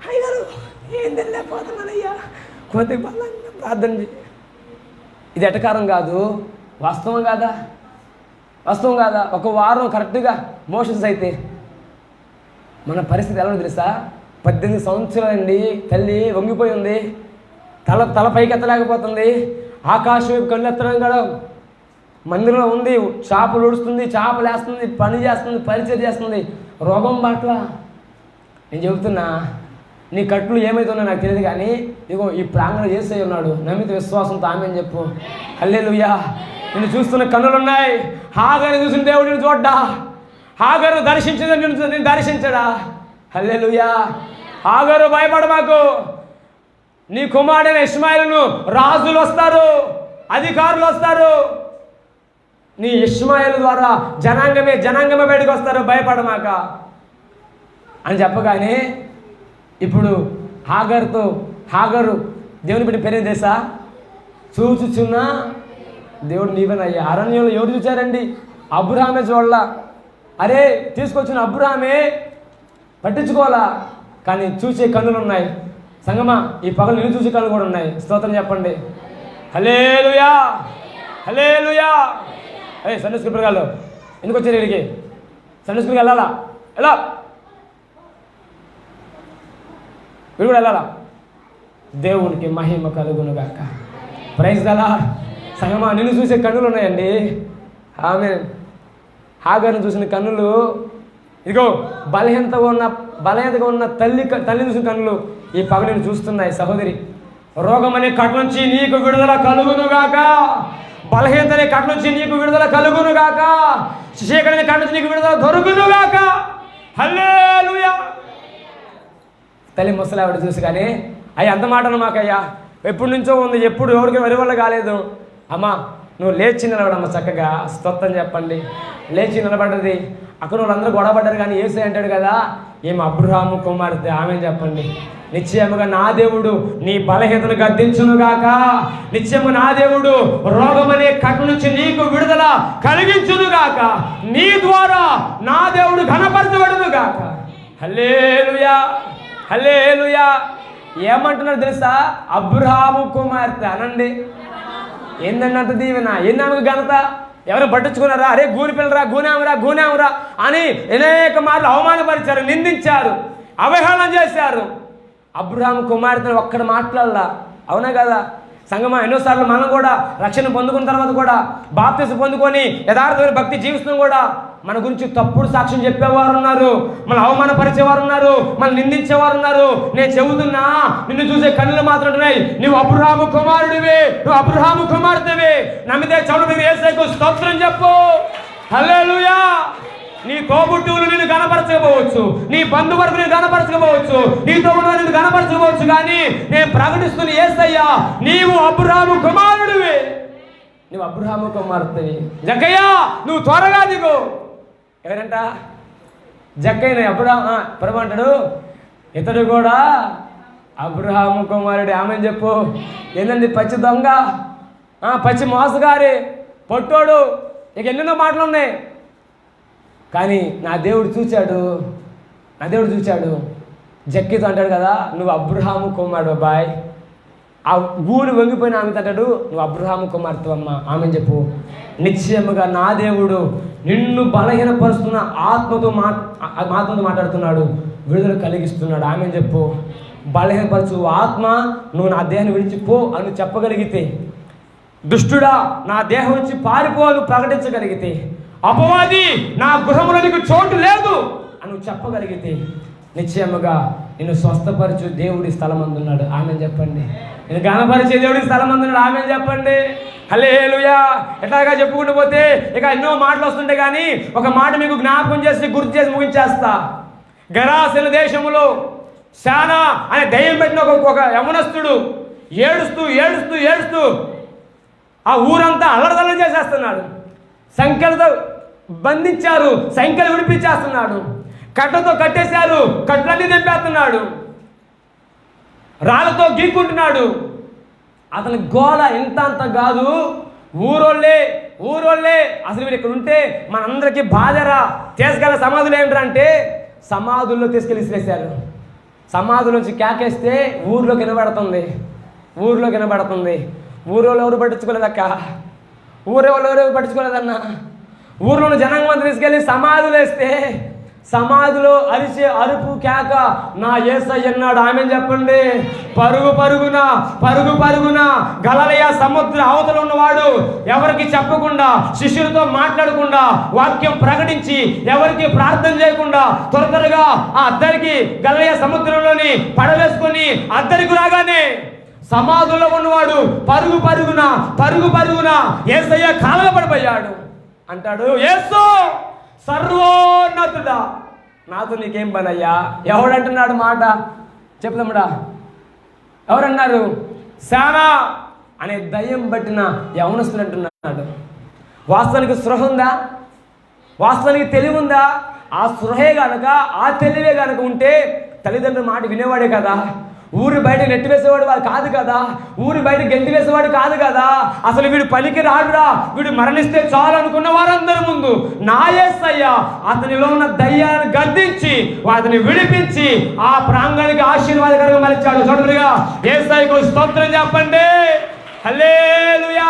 అయ్యారు ఏం తెలియపోతున్నానయ్యా కొద్దిగా బలంగా ప్రార్థన చేయి. ఇది ఎటకారం కాదు, వాస్తవం కాదా? వాస్తవం కాదా? ఒక వారం కరెక్ట్గా మోషన్స్ అయితే మన పరిస్థితి ఎలా తెలుసా? 18 సంవత్సరాలండి, తల్లి వంగిపోయి ఉంది, తల పైకి ఎత్తలేకపోతుంది, ఆకాశం వైపు కళ్ళు ఎత్తడం కూడా మందిరంలో ఉంది, చేపలు ఉడుస్తుంది, చేపలు వేస్తుంది, పని చేస్తుంది, పరిచయం చేస్తుంది, రోగం బాట్ల. నేను చెబుతున్నా, నీ కట్లు ఏమైతుందో నాకు తెలియదు కానీ ఇగో ఈ ప్రాంగణం చేసే ఉన్నాడు. నమ్మిత విశ్వాసంతో ఆమె అని చెప్పు. హల్లెలూయా. నిన్ను చూస్తున్న కన్నులున్నాయి. హాగరు చూసిన దేవుడు నిన్ను చూడ్డా, హాగరు దర్శించిన నేను దర్శించడా. హల్లెలూయా. హాగరు భయపడ మాకు, నీ కుమారుడైన ఇష్మాయేలును రాజులు వస్తారు, అధికారులు వస్తారు, నీ ఇష్మాయేలు ద్వారా జనాంగమే బయటకు వస్తారు, భయపడమాక అని చెప్పగానే ఇప్పుడు హాగరు దేవుని బిడ్డ పేరేం తెలుసా? చూచుచున్న దేవుడు నీవేనయ్యా. అరణ్యంలో ఎవరు చూచారండి? అబ్రహామే చూడాల. అరే తీసుకొచ్చిన అబ్రహామే పట్టించుకోవాలా, కానీ చూసే కన్నులు ఉన్నాయి. సంగమా, ఈ పగలు నిన్ను చూసే కన్నులు కూడా ఉన్నాయి. స్తోత్రం చెప్పండి. హల్లెలూయా, హల్లెలూయా. సండే స్కూల్ పిల్లగాళ్ళు ఎందుకు వచ్చారు ఇక్కడికి? సండే స్కూల్కి వెళ్ళాలా? ఎలా వీడు కూడా వెళ్ళాలా? దేవునికి మహిమ కలుగును గాక. Praise the Lord. సంగమా, నిన్ను చూసే కన్నులు ఉన్నాయండి. ఆమె హాగర్ను చూసిన కన్నులు, ఇదిగో బలహీనతగా ఉన్న తల్లి చూసిన కన్నులు ఈ పగలిని చూస్తున్నాయి. సహోదరి, రోగం అనే కట్టు నుంచి నీకు విడుదల కలుగును గాక. బలహీనత అనే కట్టు నుంచి నీకు విడుదల కలుగును గాక. శిశేఖర్ అనే కట్టు నుంచి నీకు విడుదల దొరుకును గాక. హల్లెలూయా. తల్లి ముసలావిడ చూసి కానీ, అయ్యా అంత మాటను మాకయ్యా, ఎప్పటి నుంచో ఉంది, ఎప్పుడు ఎవరికి వరి వల్ల కాలేదు. అమ్మా నువ్వు లేచి నిలబడమ్మ చక్కగా. స్తోత్రం చెప్పండి. లేచి నిలబడ్డది. అక్కడ వాళ్ళందరూ గొడవపడ్డారు కానీ యేసయ్య అంటాడు కదా, ఏమి అబ్రహాము కుమార్తె ఆమె చెప్పండి. నిశ్చయముగా నా దేవుడు నీ బలహీనతను గద్దించునుగాక. నిశ్చయముగా నా దేవుడు రోగం అనే కట్టు నుంచి నీకు విడుదల కలిగించునుగాక. నీ ద్వారా నా దేవుడు ఘనపరచబడునుగాక. హల్లెలూయా, హల్లెలూయా. ఏమంటున్నాడు తెలుసా? అబ్రహాము కుమార్తె అనండి. ఏందన్నంత దీవెన, ఏందనకు ఘనత? ఎవరు పట్టించుకున్నారా? అరే గూని పిల్లరా, గూనామురా అని అనేక మార్లు అవమానపరిచారు, నిందించారు, అవహేళన చేశారు. అబ్రహాము కుమార్తెను ఒక్కడ మాట్లాడాలా? అవునా కదా? సంగమా, ఎన్నోసార్లు మనం కూడా రక్షణ పొందుకున్న తర్వాత కూడా బాప్తిసం పొందుకొని యథార్థమైన భక్తి జీవిస్తున్నాం కూడా మన గురించి తప్పుడు సాక్ష్యం చెప్పేవారు ఉన్నారు, మన అవమానపరిచేవారు ఉన్నారు, మన నిందించేవారు ఉన్నారు. నేను చెబుతున్నా, నిన్ను చూసే కన్నులు మాత్రం ఉంటున్నాయి. నువ్వు అబ్రహాము కుమారుడివే, నువ్వు అబ్రహాము కుమార్తెవే. నమ్మితే చౌడు మీద యేసయ్యకు స్తోత్రం చెప్పు. హల్లెలూయా. నీ తోబుట్టువులు నిన్ను గణపరచకపోవచ్చు, నీ బంధువర్గం నిన్ను గణపరచకపోవచ్చు, నీతో ఉన్న నిన్ను గణపరచకపోవచ్చు, కానీ నేను ప్రకటిస్తున్న యేసయ్య, నీవు అబ్రహాము కుమారుడివే, నువ్వు అబ్రహాము కుమార్తెవి. జక్కయ్య నువ్వు త్వరగా దిగు. ఎవరంట? జక్కయ్య. ప్రభు అంటాడు, ఇతడు కూడా అబ్రహాము కుమారుడు. ఆమె చెప్పు. ఏంటండి? పచ్చి దొంగ, పచ్చి మోసగారి, పొట్టోడు, ఇక ఎన్నెన్నో మాటలు ఉన్నాయి. కానీ నా దేవుడు చూచాడు. జక్కీతో అంటాడు కదా, నువ్వు అబ్రహాము కుమారుడు బాయ్. ఆ గూడు వంగిపోయిన ఆమె అంటాడు, నువ్వు అబ్రహాము కుమార్తె అమ్మ. ఆమె చెప్పు. నిశ్చయముగా నా దేవుడు నిన్ను బలహీనపరుస్తున్న ఆత్మతో మాట్లాడుతున్నాడు, విడుదల కలిగిస్తున్నాడు. ఆమె చెప్పు. బలహీనపరచు ఆత్మ, నువ్వు నా దేహాన్ని విడిచిపో అని చెప్పగలిగితే, దుష్టుడా నా దేహం నుంచి పారిపో అని ప్రకటించగలిగితే, అపవాది నా గృహంలో నీకు చోటు లేదు అని చెప్పగలిగితే, నిశ్చయముగా నిన్ను స్వస్థపరచు దేవుడి స్థలం అందున్నాడు. ఆమె చెప్పండి. నేను గణపరిచే దేవుడి స్థలం అందున్నాడు. ఆమె చెప్పండి. హల్లెలూయా. ఎట్లాగా చెప్పుకుంటూ పోతే ఇక ఎన్నో మాటలు వస్తుంటాయి, కానీ ఒక మాట మీకు జ్ఞాపకం చేసి గుర్తు చేసి ముగించేస్తా. గెరాసెను దేశములో శానా అనే దయ్యం పెట్టిన ఒక యవనస్తుడు ఏడుస్తూ ఆ ఊరంతా అల్లరదల్ల చేసేస్తున్నాడు. సంఖ్యలతో బంధించారు, సంఖ్యలు విడిపించేస్తున్నాడు. కట్టతో కట్టేశారు, కట్లన్నీ తెంపేస్తున్నాడు. రాళ్ళతో గీక్కుంటున్నాడు. అతని గోల ఇంత అంత కాదు. ఊరోళ్ళే అసలు వీడు ఇక్కడ ఉంటే మనందరికీ బాధరా, తీసుకెళ్ళ సమాధులు ఏమిటంటే సమాధుల్లో తీసుకెళ్ళి విసిరేశారు. సమాధులోంచి కేకేస్తే ఊర్లో వినబడుతుంది. ఊరిలో ఎవరు పట్టించుకోలేదక్క, ఎవరు పట్టించుకోలేదన్న. ఊర్లో జనాంగం తీసుకెళ్ళి సమాధులు వేస్తే సమాధిలో అరిచే అరుపు కేక నా యేసయ్య అన్నాడు. ఆమె చెప్పండి. పరుగు పరుగున గలిలయ సముద్ర అవతల ఉన్నవాడు ఎవరికి చెప్పకుండా, శిష్యులతో మాట్లాడకుండా, వాక్యం ప్రకటించి, ఎవరికి ప్రార్థన చేయకుండా త్వరగా ఆ అద్దరికి గలిలయ సముద్రంలోని పడవేసుకొని అద్దరికి రాగానే సమాధుల్లో ఉన్నవాడు పరుగు పరుగున యేసయ్య కాళ్ళలో పడిపోయాడు. అంటాడు, యేసు సర్వోన్నతుడా, నాతో నీకేం పని అయ్యా? ఎవడంటున్నాడు మాట? చెప్తాముడా, ఎవరన్నారు? శానా అనే దయ్యం పట్టిన యవనస్తులు అంటున్నాడు. వాస్తవానికి స్పృహ ఉందా? వాస్తవానికి తెలివి ఉందా? ఆ స్పృహే కనుక, ఆ తెలివే కనుక ఉంటే తల్లిదండ్రుల మాట వినేవాడే కదా. ఊరి బయట నెట్టి వేసేవాడు వాడు కాదు కదా. ఊరి బయట గెంటి వేసేవాడు కాదు కదా. అసలు వీడు పనికి రాడురా, వీడు మరణిస్తే చాలు అనుకున్న వారందరి ముందు నా యేసయ్య అతనిలో ఉన్న దయ్యాన్ని గద్దించి అతని విడిపించి ఆ ప్రాంగానికి ఆశీర్వాదకరంగా మలిచాడు. చూడగా యేసయ్యకు స్తోత్రం చెప్పండి. హల్లెలూయా,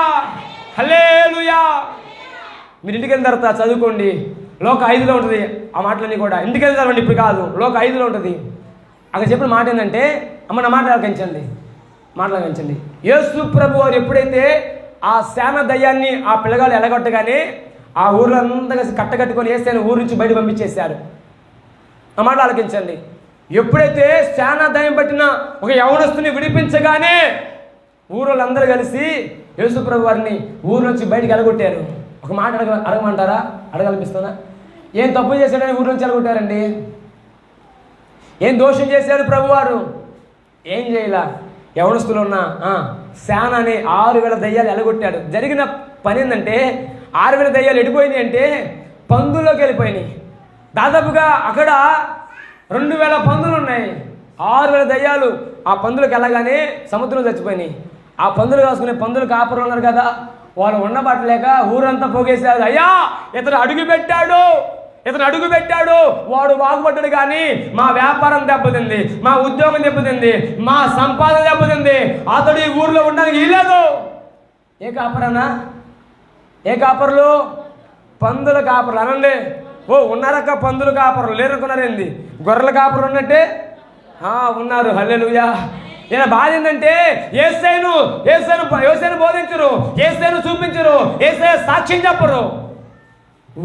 హల్లెలూయా. మీరు ఇంటికి వెళ్ళిన తర్వాత చదువుకోండి. లోక 5లో ఉంటుంది ఆ మాటలన్నీ కూడా. ఇంటికి వెళ్ళిన తర్వాత ఇప్పుడు కాదు, లోక 5లో ఉంటుంది. అక్కడ చెప్పిన మాట ఏంటంటే, అమ్మ నా మాట్లాడకండి. యేసు ప్రభు వారు ఎప్పుడైతే ఆ శాన దయ్యాన్ని ఆ పిల్లగాడు ఎలగొట్టగానే ఆ ఊర్లో అంతా కలిసి కట్టకట్టుకొని యేసయ్యను ఊరు నుంచి బయట పంపించేశారు. ఆ మాట ఆలకించండి. ఎప్పుడైతే శాన దయ్యం పట్టిన ఒక యవనస్తుని విడిపించగానే ఊరోళ్ళందరూ కలిసి యేసు ప్రభు వారిని ఊరు నుంచి బయటికి ఎలగొట్టారు. ఒక మాట అడగమంటారా? అడగనిపిస్తుందా? ఏం తప్పు చేశాడని ఊరు నుంచి ఎలగొట్టారండి? ఏం దోషం చేశాడు ప్రభువారు? ఏం చేయలా. యవనస్తులు ఉన్న శాన అనే 6,000 దయ్యాలు ఎలగొట్టాడు. జరిగిన పని ఏంటంటే 6,000 దయ్యాలు ఎడిపోయినాయి అంటే పందుల్లోకి వెళ్ళిపోయినాయి. దాదాపుగా అక్కడ 2,000 పందులు ఉన్నాయి. 6,000 దయ్యాలు ఆ పందులకు వెళ్ళగానే సముద్రంలో చచ్చిపోయినాయి. ఆ పందులు కాసుకునే పందులు కాపురం ఉన్నారు కదా, వాళ్ళు ఉండబట్టలేక ఊరంతా పోగేశారు. అయ్యా ఇతను అడుగు పెట్టాడు, వాడు బాగుపడ్డాడు, కానీ మా వ్యాపారం దెబ్బతింది, మా ఉద్యోగం దెబ్బతింది, మా సంపాదన దెబ్బతింది, అతడు ఈ ఊర్లో ఉండడానికి వీలేదు. ఏ కాపరులు? పందుల కాపరులు అనండి. ఓ ఉన్నారక్క పందుల కాపరులు, లేరనుకున్నారేంది? గొర్రెల కాపరులు ఉన్నట్టే ఉన్నారు. హల్లెలూయా. ఈయన బాధ ఏంటంటే యేసయ్యను బోధించరు, యేసయ్యను చూపించరు, యేసయ్య సాక్ష్యం చెప్పరు.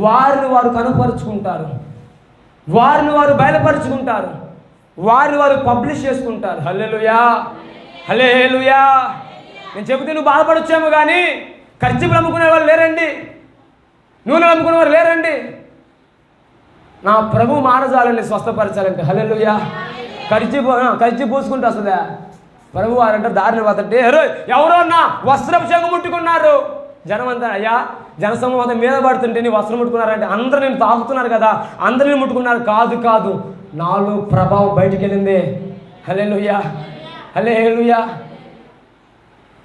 వారిని వారు కనుపరుచుకుంటారు, వారిని వారు బయలుపరుచుకుంటారు, వారిని వారు పబ్లిష్ చేసుకుంటారు. హల్లెలూయా, హల్లెలూయా. నేను చెబితే నువ్వు బాధపడొచ్చాము, కానీ ఖర్చులు అమ్ముకునే వాళ్ళు లేరండి, నూనెలు అమ్ముకునే వారు లేరండి. నా ప్రభు మానజాలని స్వస్థపరచాలంటే హల్లెలూయా. ఖర్చు పూసుకుంటూ వస్తుందా? ప్రభు వారంటే దారిని పోతుంటే ఎవరో నా వస్త్రం చెంగు ముట్టుకున్నారు. జనం అంతా అయ్యా జనసమూహం అంతా మీద పడుతుంటే నీ వస్త్రం ముట్టుకున్నారంటే అందరూ నేను తాగుతున్నారు కదా, అందరూ నేను ముట్టుకున్నారు. కాదు, నాలో ప్రభావం బయటికి వెళ్ళింది. హల్లెలూయా, హల్లెలూయా.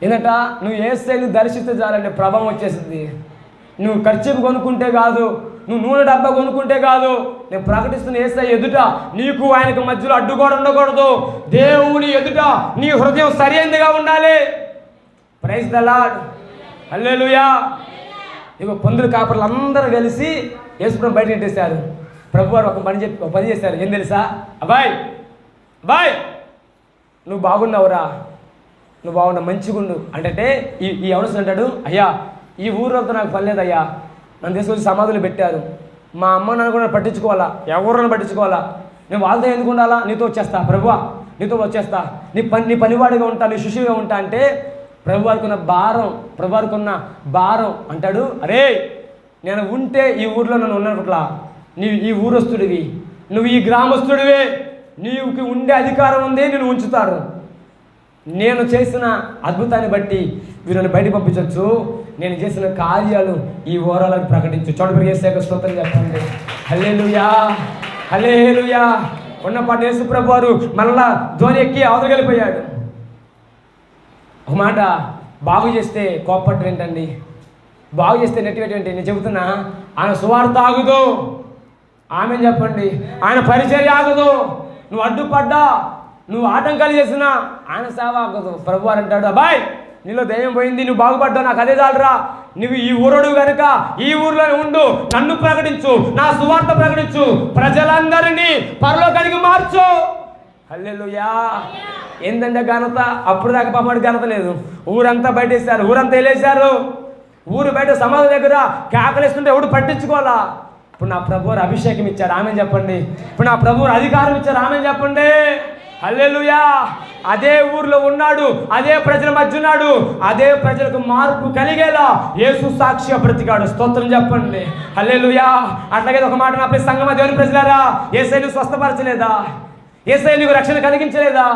ఏంటంట? నువ్వు యేసయ్యను దర్శిస్తే చాలంటే ప్రభావం వచ్చేసింది. నువ్వు ఖర్చు కొనుక్కుంటే కాదు, నువ్వు నూనె డబ్బా కొనుక్కుంటే కాదు, నేను ప్రకటిస్తున్న యేసయ్య ఎదుట నీకు ఆయనకు మధ్యలో అడ్డుగోడ ఉండకూడదు. దేవుని ఎదుట నీ హృదయం సరైనదిగా ఉండాలి. ప్రైజ్ ద లార్డ్, హల్లెలూయా. ఇక పందుల కాపర్లు అందరూ కలిసి యేసుప్రభు బయట నెట్టేశారు. ప్రభువారు ఒక పని చేశారు. ఏం తెలుసా? అబ్బాయ్ నువ్వు బాగున్నావురా, నువ్వు బాగున్నావు, మంచిగుండు అంటే ఈ ఎవరు అంటాడు, అయ్యా ఈ ఊరితో నాకు పని లేదయ్యా, నన్ను తీసుకొచ్చి సమాధులు పెట్టారు, మా అమ్మ నాన్న కూడా పట్టించుకోవాలా, ఎవరిని పట్టించుకోవాలా, నేను వాళ్ళతో ఎందుకు ఉండాలా, నీతో వచ్చేస్తా ప్రభువా, నీతో వచ్చేస్తా, నీ పనివాడిగా ఉంటా, నీ శిష్యుగా ఉంటా అంటే ప్రభువారికి ఉన్న భారం అంటాడు, అరే నేను ఉంటే ఈ ఊర్లో నన్ను ఉన్నట్లా, నీవు ఈ ఊరస్తుడివి, నువ్వు ఈ గ్రామస్తుడివే, నీవుకి ఉండే అధికారం ఉంది, నేను ఉంచుతారు. నేను చేసిన అద్భుతాన్ని బట్టి వీరిని బయటకు పంపించవచ్చు, నేను చేసిన కార్యాలు ఈ ఓరాలకు ప్రకటించు. చోటు చేసే స్తోత్రం చెప్పండి. హల్లెలూయా, హల్లెలూయా. ఉన్నపాటు యేసు ప్రభు వారు మళ్ళా ధోని ఎక్కి అవతలిపోయాడు. ఒక మాట, బాగు చేస్తే కోపట్టం ఏంటండి, బాగు చేస్తే నెట్టివేటండి. నేను చెబుతున్నా, ఆయన సువార్త ఆగుదు, ఆమె చెప్పండి. ఆయన పరిచర్య ఆగదు. నువ్వు అడ్డుపడ్డా, నువ్వు ఆటంకాలు చేసినా ఆయన సేవ ఆగదు. ప్రభువారు అంటాడు, అబ్బాయ్ నీలో దయ్యం పోయింది, నువ్వు బాగుపడ్డావు, నాకు అదే చాలరా, నువ్వు ఈ ఊరుడు కనుక ఈ ఊరిలోనే ఉండు, నన్ను ప్రకటించు, నా సువార్త ప్రకటించు, ప్రజలందరినీ పరలోకానికి మార్చు. హల్లెలూయా. ఏందంటే ఘనత? అప్పుడు దాకా పాపడి ఘనత లేదు. ఊరంతా బయటేశారు, ఊరంతా వెళ్ళేశారు. ఊరు బయట సమాధి దగ్గర కేకలేస్తుంటే ఎవడు పట్టించుకోవాలా? ఇప్పుడు నా ప్రభువారు అభిషేకం ఇచ్చారు, ఆమె చెప్పండి. ఇప్పుడు నా ప్రభువారు అధికారం ఇచ్చారు, ఆమె చెప్పండి. హల్లెలూయా. అదే ఊర్లో ఉన్నాడు, అదే ప్రజల మధ్య ఉన్నాడు, అదే ప్రజలకు మార్పు కలిగేలా యేసు సాక్షిగా బ్రతికాడు. స్తోత్రం చెప్పండి. హల్లెలూయా. అట్లాగే ఒక మాట, నా ప్రియ సంగమా, దేవుని ప్రజలారా, యేసయ్య నువ్వు స్వస్థపరచలేదా? యేసయ్య నీకు రక్షణ కలిగించలేదా?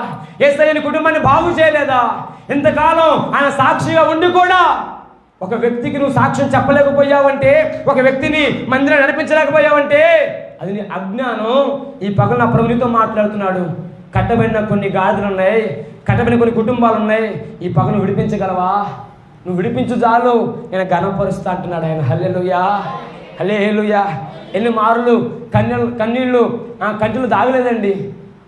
యేసయ్య నీ కుటుంబాన్ని బాగు చేయలేదా? ఇంతకాలం ఆయన సాక్షిగా ఉండి కూడా ఒక వ్యక్తికి నువ్వు సాక్ష్యం చెప్పలేకపోయావంటే, ఒక వ్యక్తిని మందిరం నడిపించలేకపోయావంటే అది నీ అజ్ఞానం. ఈ పగలు నా ప్రభు నీతో మాట్లాడుతున్నాడు. కట్టబడిన కొన్ని గాడిదలు ఉన్నాయి, కట్టబడిన కొన్ని కుటుంబాలు ఉన్నాయి. ఈ పగను విడిపించగలవా? నువ్వు విడిపించు చాలు, నేను ఘనపరుస్తా అంటున్నాడు ఆయన. హల్లెలూయా, హల్లెలూయా. ఎన్ని మారులు కన్నీళ్ళు కంటిలో దాగలేదండి.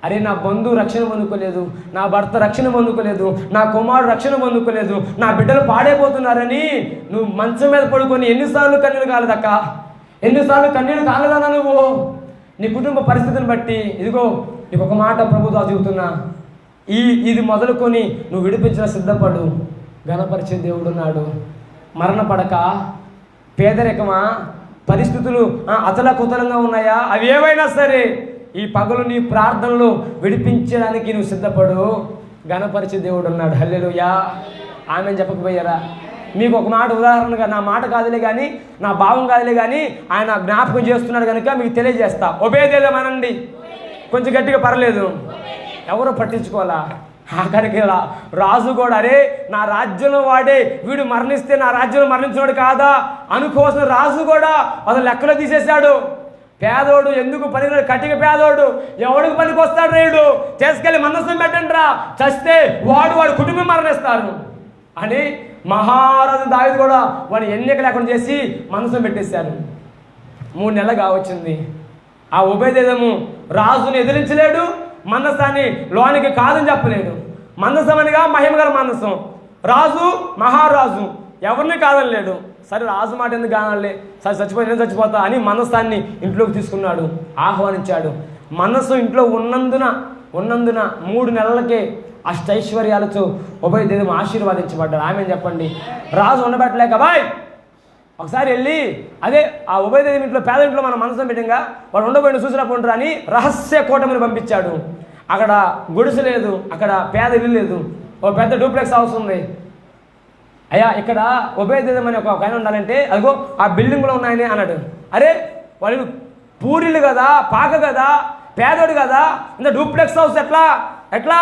అరే నా బంధువు రక్షణ పొందుకోలేదు, నా భర్త రక్షణ పొందుకోలేదు, నా కుమారుడు రక్షణ పొందుకోలేదు, నా బిడ్డలు పాడైపోతున్నారని నువ్వు మంచం మీద పడుకొని ఎన్నిసార్లు కన్నీళ్ళు కాలేదక్క? ఎన్నిసార్లు కన్నీళ్ళు కాలేదన్నా నువ్వు? నీ కుటుంబ పరిస్థితిని బట్టి ఇదిగో నీకు ఒక మాట ప్రభుతో చెబుతున్నా, ఇది మొదలుకొని నువ్వు విడిపించిన సిద్ధపడు. ఘనపరిచే దేవుడు ఉన్నాడు. మరణ పడక, పేదరికమా, పరిస్థితులు అతలకుతలంగా ఉన్నాయా, అవి ఏవైనా సరే ఈ పగలు నీ ప్రార్థనలు విడిపించడానికి నువ్వు సిద్ధపడు. ఘనపరిచే దేవుడు ఉన్నాడు. హల్లెలూయా. ఆమె చెప్పకపోయారా? మీకు ఒక మాట ఉదాహరణగా, నా మాట కాదులే కానీ, నా భావం కాదులే కానీ, ఆయన జ్ఞాపకం చేస్తున్నాడు కనుక మీకు తెలియజేస్తా. ఒబేదేదమనండి, కొంచెం గట్టిగా పర్లేదు, ఎవరో పట్టించుకోవాలా. ఆఖరికి రాజు కూడా, అరే నా రాజ్యంలో వాడే వీడు మరణిస్తే నా రాజ్యంలో మరణించినాడు కాదా అనుకోవాల్సిన రాజు కూడా అతను లెక్కలో తీసేశాడు. పేదోడు ఎందుకు పనికి, కట్టిక పేదోడు ఎవడికి పనికి వస్తాడు? రేడు చేసుకెళ్ళి మనస్సు పెట్టండి రా, చస్తే వాడు కుటుంబం మరణిస్తారు అని మహారాజు దావీదు కూడా వాడు ఎన్నిక లేకుండా చేసి మనసు పెట్టేశారు. 3 నెలలు కావచ్చింది. ఆ ఉబేదేదము రాజుని ఎదిరించలేడు, మనసాన్ని లోనికి కాదని చెప్పలేడు. మనసమనిగా మహిమ గల మనసం, రాజు మహారాజు ఎవరిని కాదనలేడు. సరే రాజు మాట ఎందుకు కానాలే, సరే చచ్చిపోయి నేను చచ్చిపోతా అని మనసాన్ని ఇంట్లోకి తీసుకున్నాడు, ఆహ్వానించాడు. మనసు ఇంట్లో ఉన్నందున 3 నెలలకే అష్టైశ్వర్యాలతో ఉబేదేదము ఆశీర్వాదించబడ్డాడు. ఆమె చెప్పండి. రాజు ఉండబెట్టలేక, బాయ్ ఒకసారి వెళ్ళి అదే ఆ ఉబేదేదము ఇంట్లో, పేద ఇంట్లో మనం మనసు పెట్టంగా వాడు ఉండబోయిన చూసినప్పుడు అని రహస్య కూటమిని పంపించాడు. అక్కడ గుడిసె లేదు, అక్కడ పేద ఇల్లు లేదు, ఒక పెద్ద డూప్లెక్స్ హౌస్ ఉంది. అయ్యా ఇక్కడ ఉబేదేదము అని ఒక ఆయన ఉండాలంటే అదిగో ఆ బిల్డింగ్లో ఉన్నాయని అన్నాడు. అరే వాళ్ళు పూరిలు కదా, పాక కదా, పేదోడు కదా, ఇంత డూప్లెక్స్ హౌస్ ఎట్లా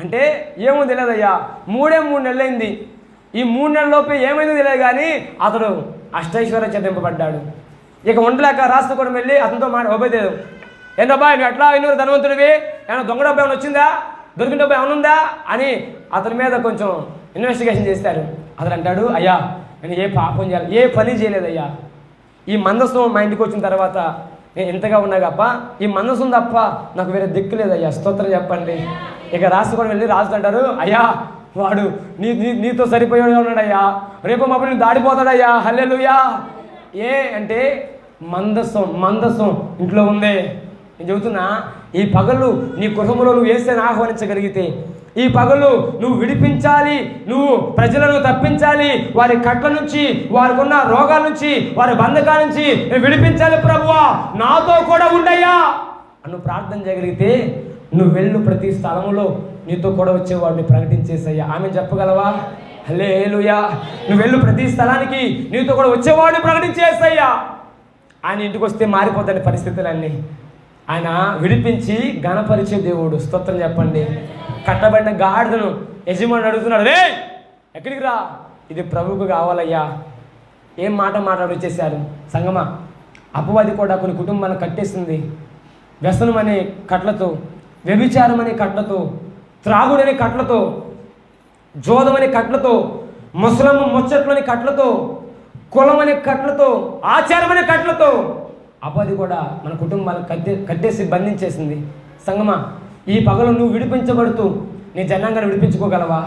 అంటే ఏమో తెలియదయ్యా. 3 నెలలైంది. ఈ 3 నెలలలోపే ఏమైందో తెలియదు కానీ అతడు అష్టైశ్వర్యం చెందింపబడ్డాడు. ఇక ఉండలేక రాష్ట్ర కూడా వెళ్ళి అతనితో ఉబేదేదము, ఏంటబ్బా నువ్వు ఎట్లా ఇన్నూరు ధనవంతుడివి, ఏమైనా దొంగ డబ్బు ఏమైనా వచ్చిందా, దొరికిన డబ్బు ఏమైనా ఉందా అని అతని మీద కొంచెం ఇన్వెస్టిగేషన్ చేశారు. అతను అంటాడు, అయ్యా నేను ఏ పాపం చేయాలి, ఏ పని చేయలేదయ్యా. ఈ మందసం మా ఇంటికి వచ్చిన తర్వాత నేను ఎంతగా ఉన్నా తప్ప ఈ మనసు తప్ప నాకు వేరే దిక్కు లేదయ్యా. స్తోత్రం చెప్పండి. ఇక రాజు కూడా వెళ్ళి రాజు అంటారు, అయ్యా వాడు నీతో సరిపోయాడు ఉన్నాడయ్యా, రేపు మాపు నేను దాడిపోతాడయ్యా. హల్లెలూయా. ఏ అంటే మందసం ఇంట్లో ఉందే. నేను చెబుతున్నా, ఈ పగలు నీ గృహంలో నువ్వు వేస్తేనే ఆహ్వానించగలిగితే, ఈ పగలు నువ్వు విడిపించాలి, నువ్వు ప్రజలను తప్పించాలి, వారి కట్ల నుంచి, వారికి ఉన్న రోగాల నుంచి, వారి బంధకాల నుంచి విడిపించాలి. ప్రభువా నాతో కూడా ఉండయ్యా నువ్వు ప్రార్థన చేయగలిగితే నువ్వు వెళ్ళు ప్రతి స్థలంలో నీతో కూడా వచ్చేవాడిని ప్రకటించేసయ్యా. ఆమె చెప్పగలవా? హల్లెలూయా. నువ్వు వెళ్ళు ప్రతి స్థలానికి నీతో కూడా వచ్చేవాడిని ప్రకటించేసయ్యా. ఆయన ఇంటికి వస్తే మారిపోతాయి పరిస్థితులన్నీ. ఆయన విడిపించి ఘనపరిచే దేవుడు. స్తోత్రం చెప్పండి. కట్టబడిన గాడిదను యజమాని అడుగుతున్నాడు, రే ఎక్కడికి రా, ఇది ప్రభువుకు కావాలయ్యా. ఏం మాట వచ్చేసారు సంగమా. అపవాది కూడా కొన్ని కుటుంబాలను కట్టేసింది. వ్యసనం అనే కట్లతో, వ్యభిచారం అనే కట్లతో, త్రాగుడనే కట్లతో, జోదమనే కట్లతో, ముసలమ్మ ముచ్చట్లని కట్లతో, కులం అనే కట్లతో, ఆచారం అనే కట్లతో అపవాది కూడా మన కుటుంబాలను కట్టేసి బంధించేసింది. సంగమా, ఈ పగలు నువ్వు విడిపించబడుతూ నీ జనాంగాన్ని విడిపించుకోగలవా?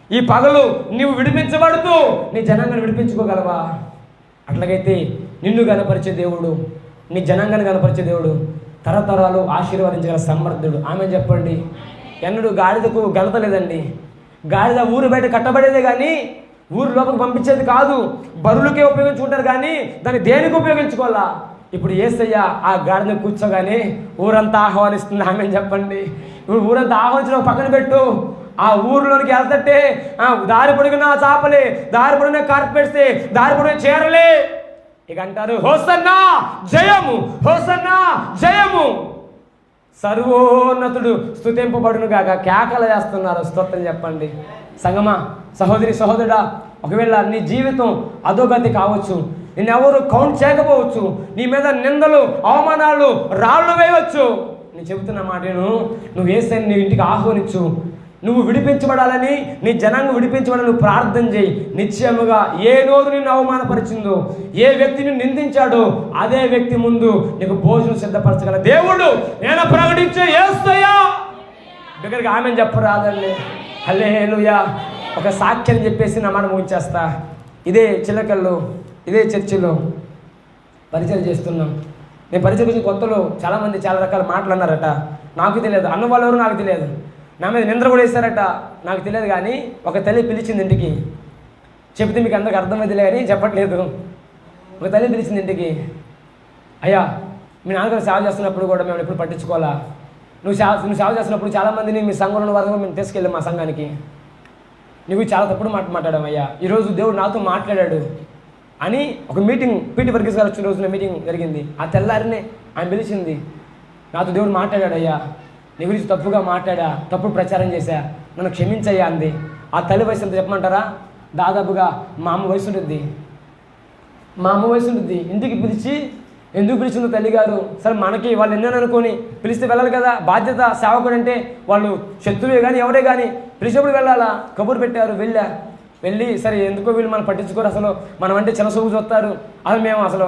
ఈ పగలు నువ్వు విడిపించబడుతూ నీ జనాంగాన్ని విడిపించుకోగలవా? అట్లాగైతే నిన్ను గణపరిచే దేవుడు, నీ జనాంగాన్ని గణపరిచే దేవుడు తరతరాలు ఆశీర్వదించగల సమర్థుడు. ఆమె చెప్పండి. ఎన్నడూ గాడిదకు ఘనత లేదండి. గాడిద ఊరు బయట కట్టబడేదే కానీ ఊరు లోపలికి పంపించేది కాదు. బరువులకే ఉపయోగించుకుంటారు కానీ దాన్ని దేనికి ఉపయోగించుకోవాలా? ఇప్పుడు యేసయ్య ఆ గాడిద కూర్చోగానే ఊరంతా ఆహ్వానిస్తుంది. ఆమె చెప్పండి. ఇప్పుడు ఊరంతా ఆహ్వానించడం పక్కన పెట్టు. ఆ ఊరిలోనికి వెళ్తే దారి పొడిగిన చాపలే, దారి పొడిగిన కార్పెట్సే, దారి పొడిగిన చీరలే. ఇక అంటారు హోసన్నా జయము, హోసన్నా జయము, సర్వోన్నతుడు స్తుతింపబడును గాక. కేకలు వేస్తున్నారు. స్తోత్రం చెప్పండి. సంగమా, సహోదరి సహోదరుడా, ఒకవేళ నీ జీవితం అధోగతి కావచ్చు, నిన్నెవరు కౌంట్ చేయకపోవచ్చు, నీ మీద నిందలు అవమానాలు రాళ్ళు వేయవచ్చు. నేను చెబుతున్న మాటను నువ్వు యేసయ్యని నీ ఇంటికి ఆహ్వానించు. నువ్వు విడిపించబడాలని, నీ జనాంగం విడిపించబడాలని నువ్వు ప్రార్థన చేయి. నిశ్చయముగా ఏ నోరు నిన్ను అవమానపరిచిందో, ఏ వ్యక్తిని నిందించాడో అదే వ్యక్తి ముందు నీకు భోజనం సిద్ధపరచగల దేవుడు నేను ప్రకటించే యేసయ్య. దగ్గరికి ఆమె చెప్పరాదండి. హల్లెలూయా. ఒక సాక్ష్యం చెప్పేసి నా మాట ముగించేస్తా. ఇదే చిలకల్లో, ఇదే చర్చిలో పరిచయం చేస్తున్నాం. నేను పరిచయం చేసిన కొత్తలో చాలామంది చాలా రకాల మాటలు అన్నారట. నాకు తెలియదు, అన్న వాళ్ళు ఎవరు నాకు తెలియదు. నా మీద నింద్ర కూడా వేశారట, నాకు తెలియదు. కానీ ఒక తల్లి పిలిచింది ఇంటికి. చెప్తే మీకు అందరికి అర్థమైందిలే కానీ చెప్పట్లేదు. ఒక తల్లి పిలిచింది ఇంటికి. అయ్యా, మీ నాన్నగారు సేవ చేస్తున్నప్పుడు కూడా మేము ఎప్పుడు పట్టించుకోవాలా? నువ్వు సేవ చేస్తున్నప్పుడు చాలామందిని మీ సంఘంలో వరకు మేము తీసుకెళ్ళాం మా సంఘానికి. నువ్వు చాలా తప్పుడు మాట్లాడాం అయ్యా. ఈరోజు దేవుడు నాతో మాట్లాడాడు అని ఒక మీటింగ్, పీటీ వర్గీస్ గారు వచ్చిన రోజున మీటింగ్ జరిగింది. ఆ తెల్లారినే ఆమె పిలిచింది. నాతో దేవుడు మాట్లాడాడు అయ్యా, నీ గురించి తప్పుగా మాట్లాడా, తప్పుడు ప్రచారం చేశా, నన్ను క్షమించయ్యా అంది. ఆ తల్లి వయసు ఎంత చెప్పమంటారా? దాదాపుగా మా అమ్మ వయసు ఉంటుంది. మా అమ్మ వయసు ఉంటుంది. ఇంటికి పిలిచి ఎందుకు పిలిచిందో తల్లిగారు, సరే మనకి వాళ్ళు ఎన్నో అనుకొని పిలిస్తే వెళ్ళాలి కదా, బాధ్యత. సేవకుడు అంటే వాళ్ళు శత్రువే కానీ ఎవరే కానీ పిలిచినప్పుడు వెళ్ళాలా. కబురు పెట్టారు, వెళ్ళి సరే ఎందుకో వీళ్ళు మనం పట్టించుకోరు, అసలు మనం అంటే చిన్న సూపు చూస్తారు, అసలు మేము అసలు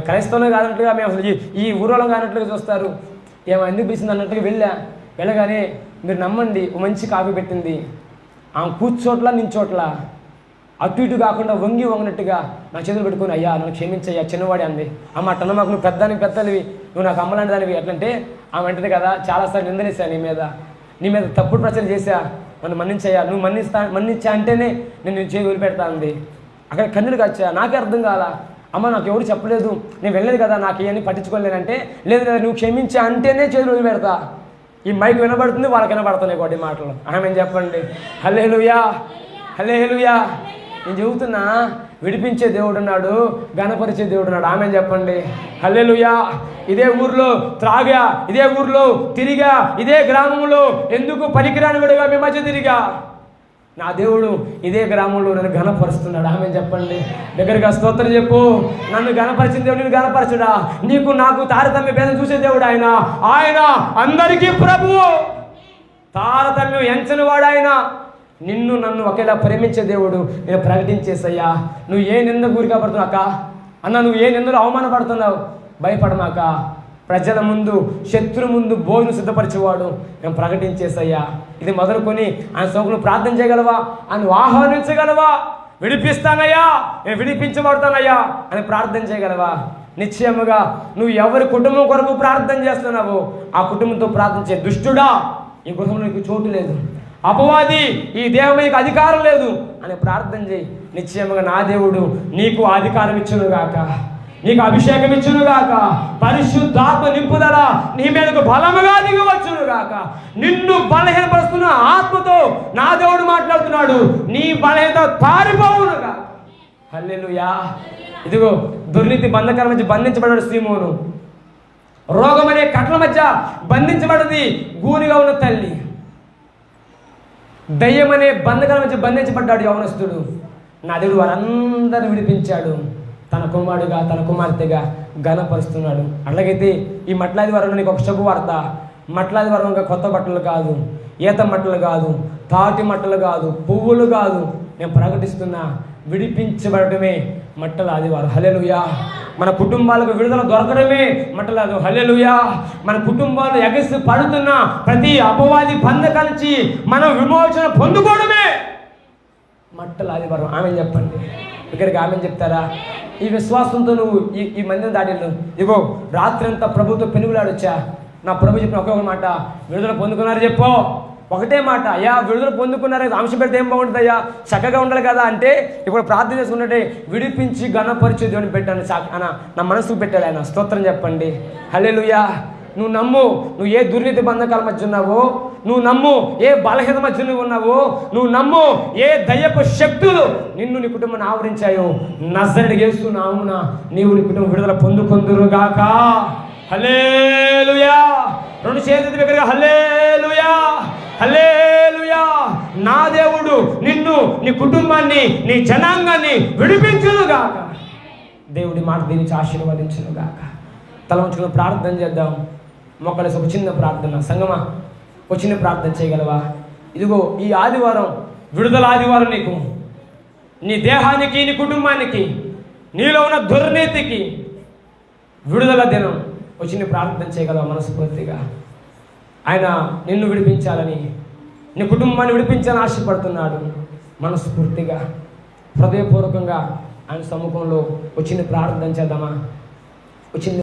క్రైస్తవులే కానట్లుగా, మేము అసలు ఈ ఊరోళం కానట్లుగా చూస్తారు. ఏమో ఎందుకు పిలిచింది అన్నట్టుగా వెళ్ళగానే మీరు నమ్మండి, మంచి కాఫీ పెట్టింది. ఆమె కూర్చోట్ల నించోట్ల అటు ఇటు కాకుండా వంగినట్టుగా నా చేతులు పెట్టుకుని, అయ్యా నన్ను క్షమించయ్యా చిన్నవాడి అంది. అమ్మ అట్టన్న మాకు నువ్వు పెద్దనివి, నువ్వు నాకు అమ్మలాంటి దానివి ఎట్లంటే ఆమె అంటది కదా, చాలాసార్లు నిందలేసా నీ మీద తప్పుడు ప్రచారం చేశా, నన్ను మన్నించయ్యా, నువ్వు మన్నించా అంటేనే నేను చేయి వదిలిపెడతా అంది. అక్కడ కన్నీరు కాచా. నాకే అర్థం కాలా. అమ్మ నాకు ఎవరు చెప్పలేదు, నేను వెళ్ళలేదు కదా, నాకు ఇవన్నీ పట్టించుకోలేనంటే, లేదు లేదా నువ్వు క్షమించా అంటేనే చేతులు వదిలిపెడతా. ఈ మైక్ వినబడుతుంది, వాళ్ళకి వినబడుతున్నాయి కొన్ని మాటలు. ఆమె చెప్పండి. హల్లెలూయా, హల్లెలూయా. నేను చెబుతున్నా, విడిపించే దేవుడు ఉన్నాడు, గణపరిచే దేవుడు ఉన్నాడు. ఆమె చెప్పండి. హల్లెలూయా. ఇదే ఊర్లో త్రాగా, ఇదే ఊర్లో తిరిగా, ఇదే గ్రామంలో ఎందుకు పనికిరాని విడిగా మీ మధ్య తిరిగా, నా దేవుడు ఇదే గ్రామంలో నన్ను ఘనపరుస్తున్నాడు. ఆమె చెప్పండి. దగ్గరగా స్తోత్రం చెప్పు. నన్ను ఘనపరిచిన దేవుడు నేను ఘనపరచుడా? నీకు నాకు తారతమ్య భేదం చూసే దేవుడు ఆయన అందరికీ ప్రభువు. తారతమ్యం ఎంచని వాడు ఆయన. నిన్ను నన్ను ఒకేలా ప్రేమించే దేవుడు. నేను ప్రకటించేసయ్యా, నువ్వు ఏ నింద గురి కాబడుతున్నావు అక్క, అన్న నువ్వు ఏ నిందలు అవమానపడుతున్నావు, భయపడమాక. ప్రజల ముందు, శత్రు ముందు భోజనం సిద్ధపరిచేవాడు. నేను ప్రకటించేసయ్యా. ఇది మొదలుకొని ఆయన సోకులు ప్రార్థన చేయగలవా, ఆయన ఆహ్వానించగలవా? విడిపిస్తానయ్యా, నేను విడిపించబడతానయ్యా అని ప్రార్థన చేయగలవా? నిశ్చయముగా నువ్వు ఎవరి కుటుంబం కొరకు ప్రార్థన చేస్తున్నావో ఆ కుటుంబంతో ప్రార్థించే దుష్టుడా, ఈ గృహంలో నీకు చోటు లేదు, అపవాది ఈ దేహం నీకు అధికారం లేదు అని ప్రార్థన చేయి. నిశ్చయముగా నా దేవుడు నీకు అధికారం ఇచ్చునుగాక, నీకు అభిషేకం ఇచ్చునుగాక, పరిశుద్ధాత్మ నింపుదల నీ మీదకు బలముగా దిగవచ్చునుగాక. నిన్ను బలహీనపరుస్తున్న ఆత్మతో నా దేవుడు మాట్లాడుతున్నాడు. నీ బలహీనత పారిపోవునుగా. హల్లెలూయా. ఇదిగో దుర్నీతి బంధకాల మధ్య బంధించబడ్డాడు సీమోను. రోగం అనే కట్ల మధ్య బంధించబడింది గూనిగా ఉన్న తల్లి. దయ్యం అనే బంధకాల మధ్య బంధించబడ్డాడు యవనస్తుడు. నా దేవుడు వారందరూ విడిపించాడు. తన కుమారుడుగా, తన కుమార్తెగా ఘనపరుస్తున్నాడు. అట్లాగైతే ఈ మట్లాది వారంలో నీకు ఒక శుభవార్త. మట్లాది వారంగా కొత్త బట్టలు కాదు, ఈత మట్టలు కాదు, తాటి మట్టలు కాదు, పువ్వులు కాదు, నేను ప్రకటిస్తున్నా విడిపించబడటమే మట్టల ఆదివారం. హల్లెలూయా. మన కుటుంబాలకు విడుదల దొరకడమే మట్టలేదు. హల్లెలూయా. మన కుటుంబాలు ఎగసి పడుతున్న ప్రతి అపవాది బంధకాల నుంచి మనం విమోచన పొందుకోవడమే మట్టలు ఆదివారం. ఆమె చెప్పండి, ఇక్కడికి ఆమె చెప్తారా? ఈ విశ్వాసంతో నువ్వు ఈ మందిని దాటిల్లు. ఇగో రాత్రి అంతా ప్రభుతో పెనుగులాడొచ్చా. నా ప్రభు చెప్పిన ఒకే ఒక మాట, విడుదల పొందుకున్నారు చెప్పు. ఒకటే మాట, అయ్యా విడుదల పొందుకున్నారు, అంశం పెడితే ఏం బాగుంటుంది అయ్యా, చక్కగా ఉండాలి కదా అంటే, ఇప్పుడు ప్రార్థన చేసుకున్నట్టే విడిపించి ఘనపరిచే దేవుని పెట్టాను అన్న నా మనసుకు పెట్టాడు ఆయన. స్తోత్రం చెప్పండి. హల్లెలూయా. నువ్వు నమ్ము, నువ్వు ఏ దుర్నీతి బంధకాల మధ్య ఉన్నావో, నువ్వు నమ్ము ఏ బలహీన మధ్య నువ్వు ఉన్నావో, నువ్వు నమ్ము ఏ దయ్యపు శక్తులు నిన్ను నీ కుటుంబాన్ని ఆవరించాయో, నజరేయుడైన యేసు నామమున నీవు నీ కుటుంబం విడుదల పొందుకొందురుగాక. హల్లెలూయా. రెండు చేతుల దగ్గరగా హల్లెలూయా, హల్లెలూయా. నా దేవుడు నిన్ను, నీ కుటుంబాన్ని, నీ జనాంగాన్ని విడిపించునుగాక. దేవుడి మాట దీనికి ఆశీర్వదించునుగాక. తల ఉంచుకుని ప్రార్థన చేద్దాం. మొక్కలేసి ఒక చిన్న ప్రార్థన. సంగమా, ఒక చిన్న ప్రార్థన చేయగలవా? ఇదిగో ఈ ఆదివారం విడుదల ఆదివారం. నీకు, నీ దేహానికి, నీ కుటుంబానికి, నీలో ఉన్న దుర్నీతికి విడుదల దినం. ఒక చిన్న ప్రార్థన చేయగలవా మనస్ఫూర్తిగా? ఆయన నిన్ను విడిపించాలని, నీ కుటుంబాన్ని విడిపించాలని ఆశపడుతున్నాడు. మనస్ఫూర్తిగా హృదయపూర్వకంగా ఆయన సముఖంలో వచ్చిన ప్రార్థన చేద్దామా? వచ్చింది.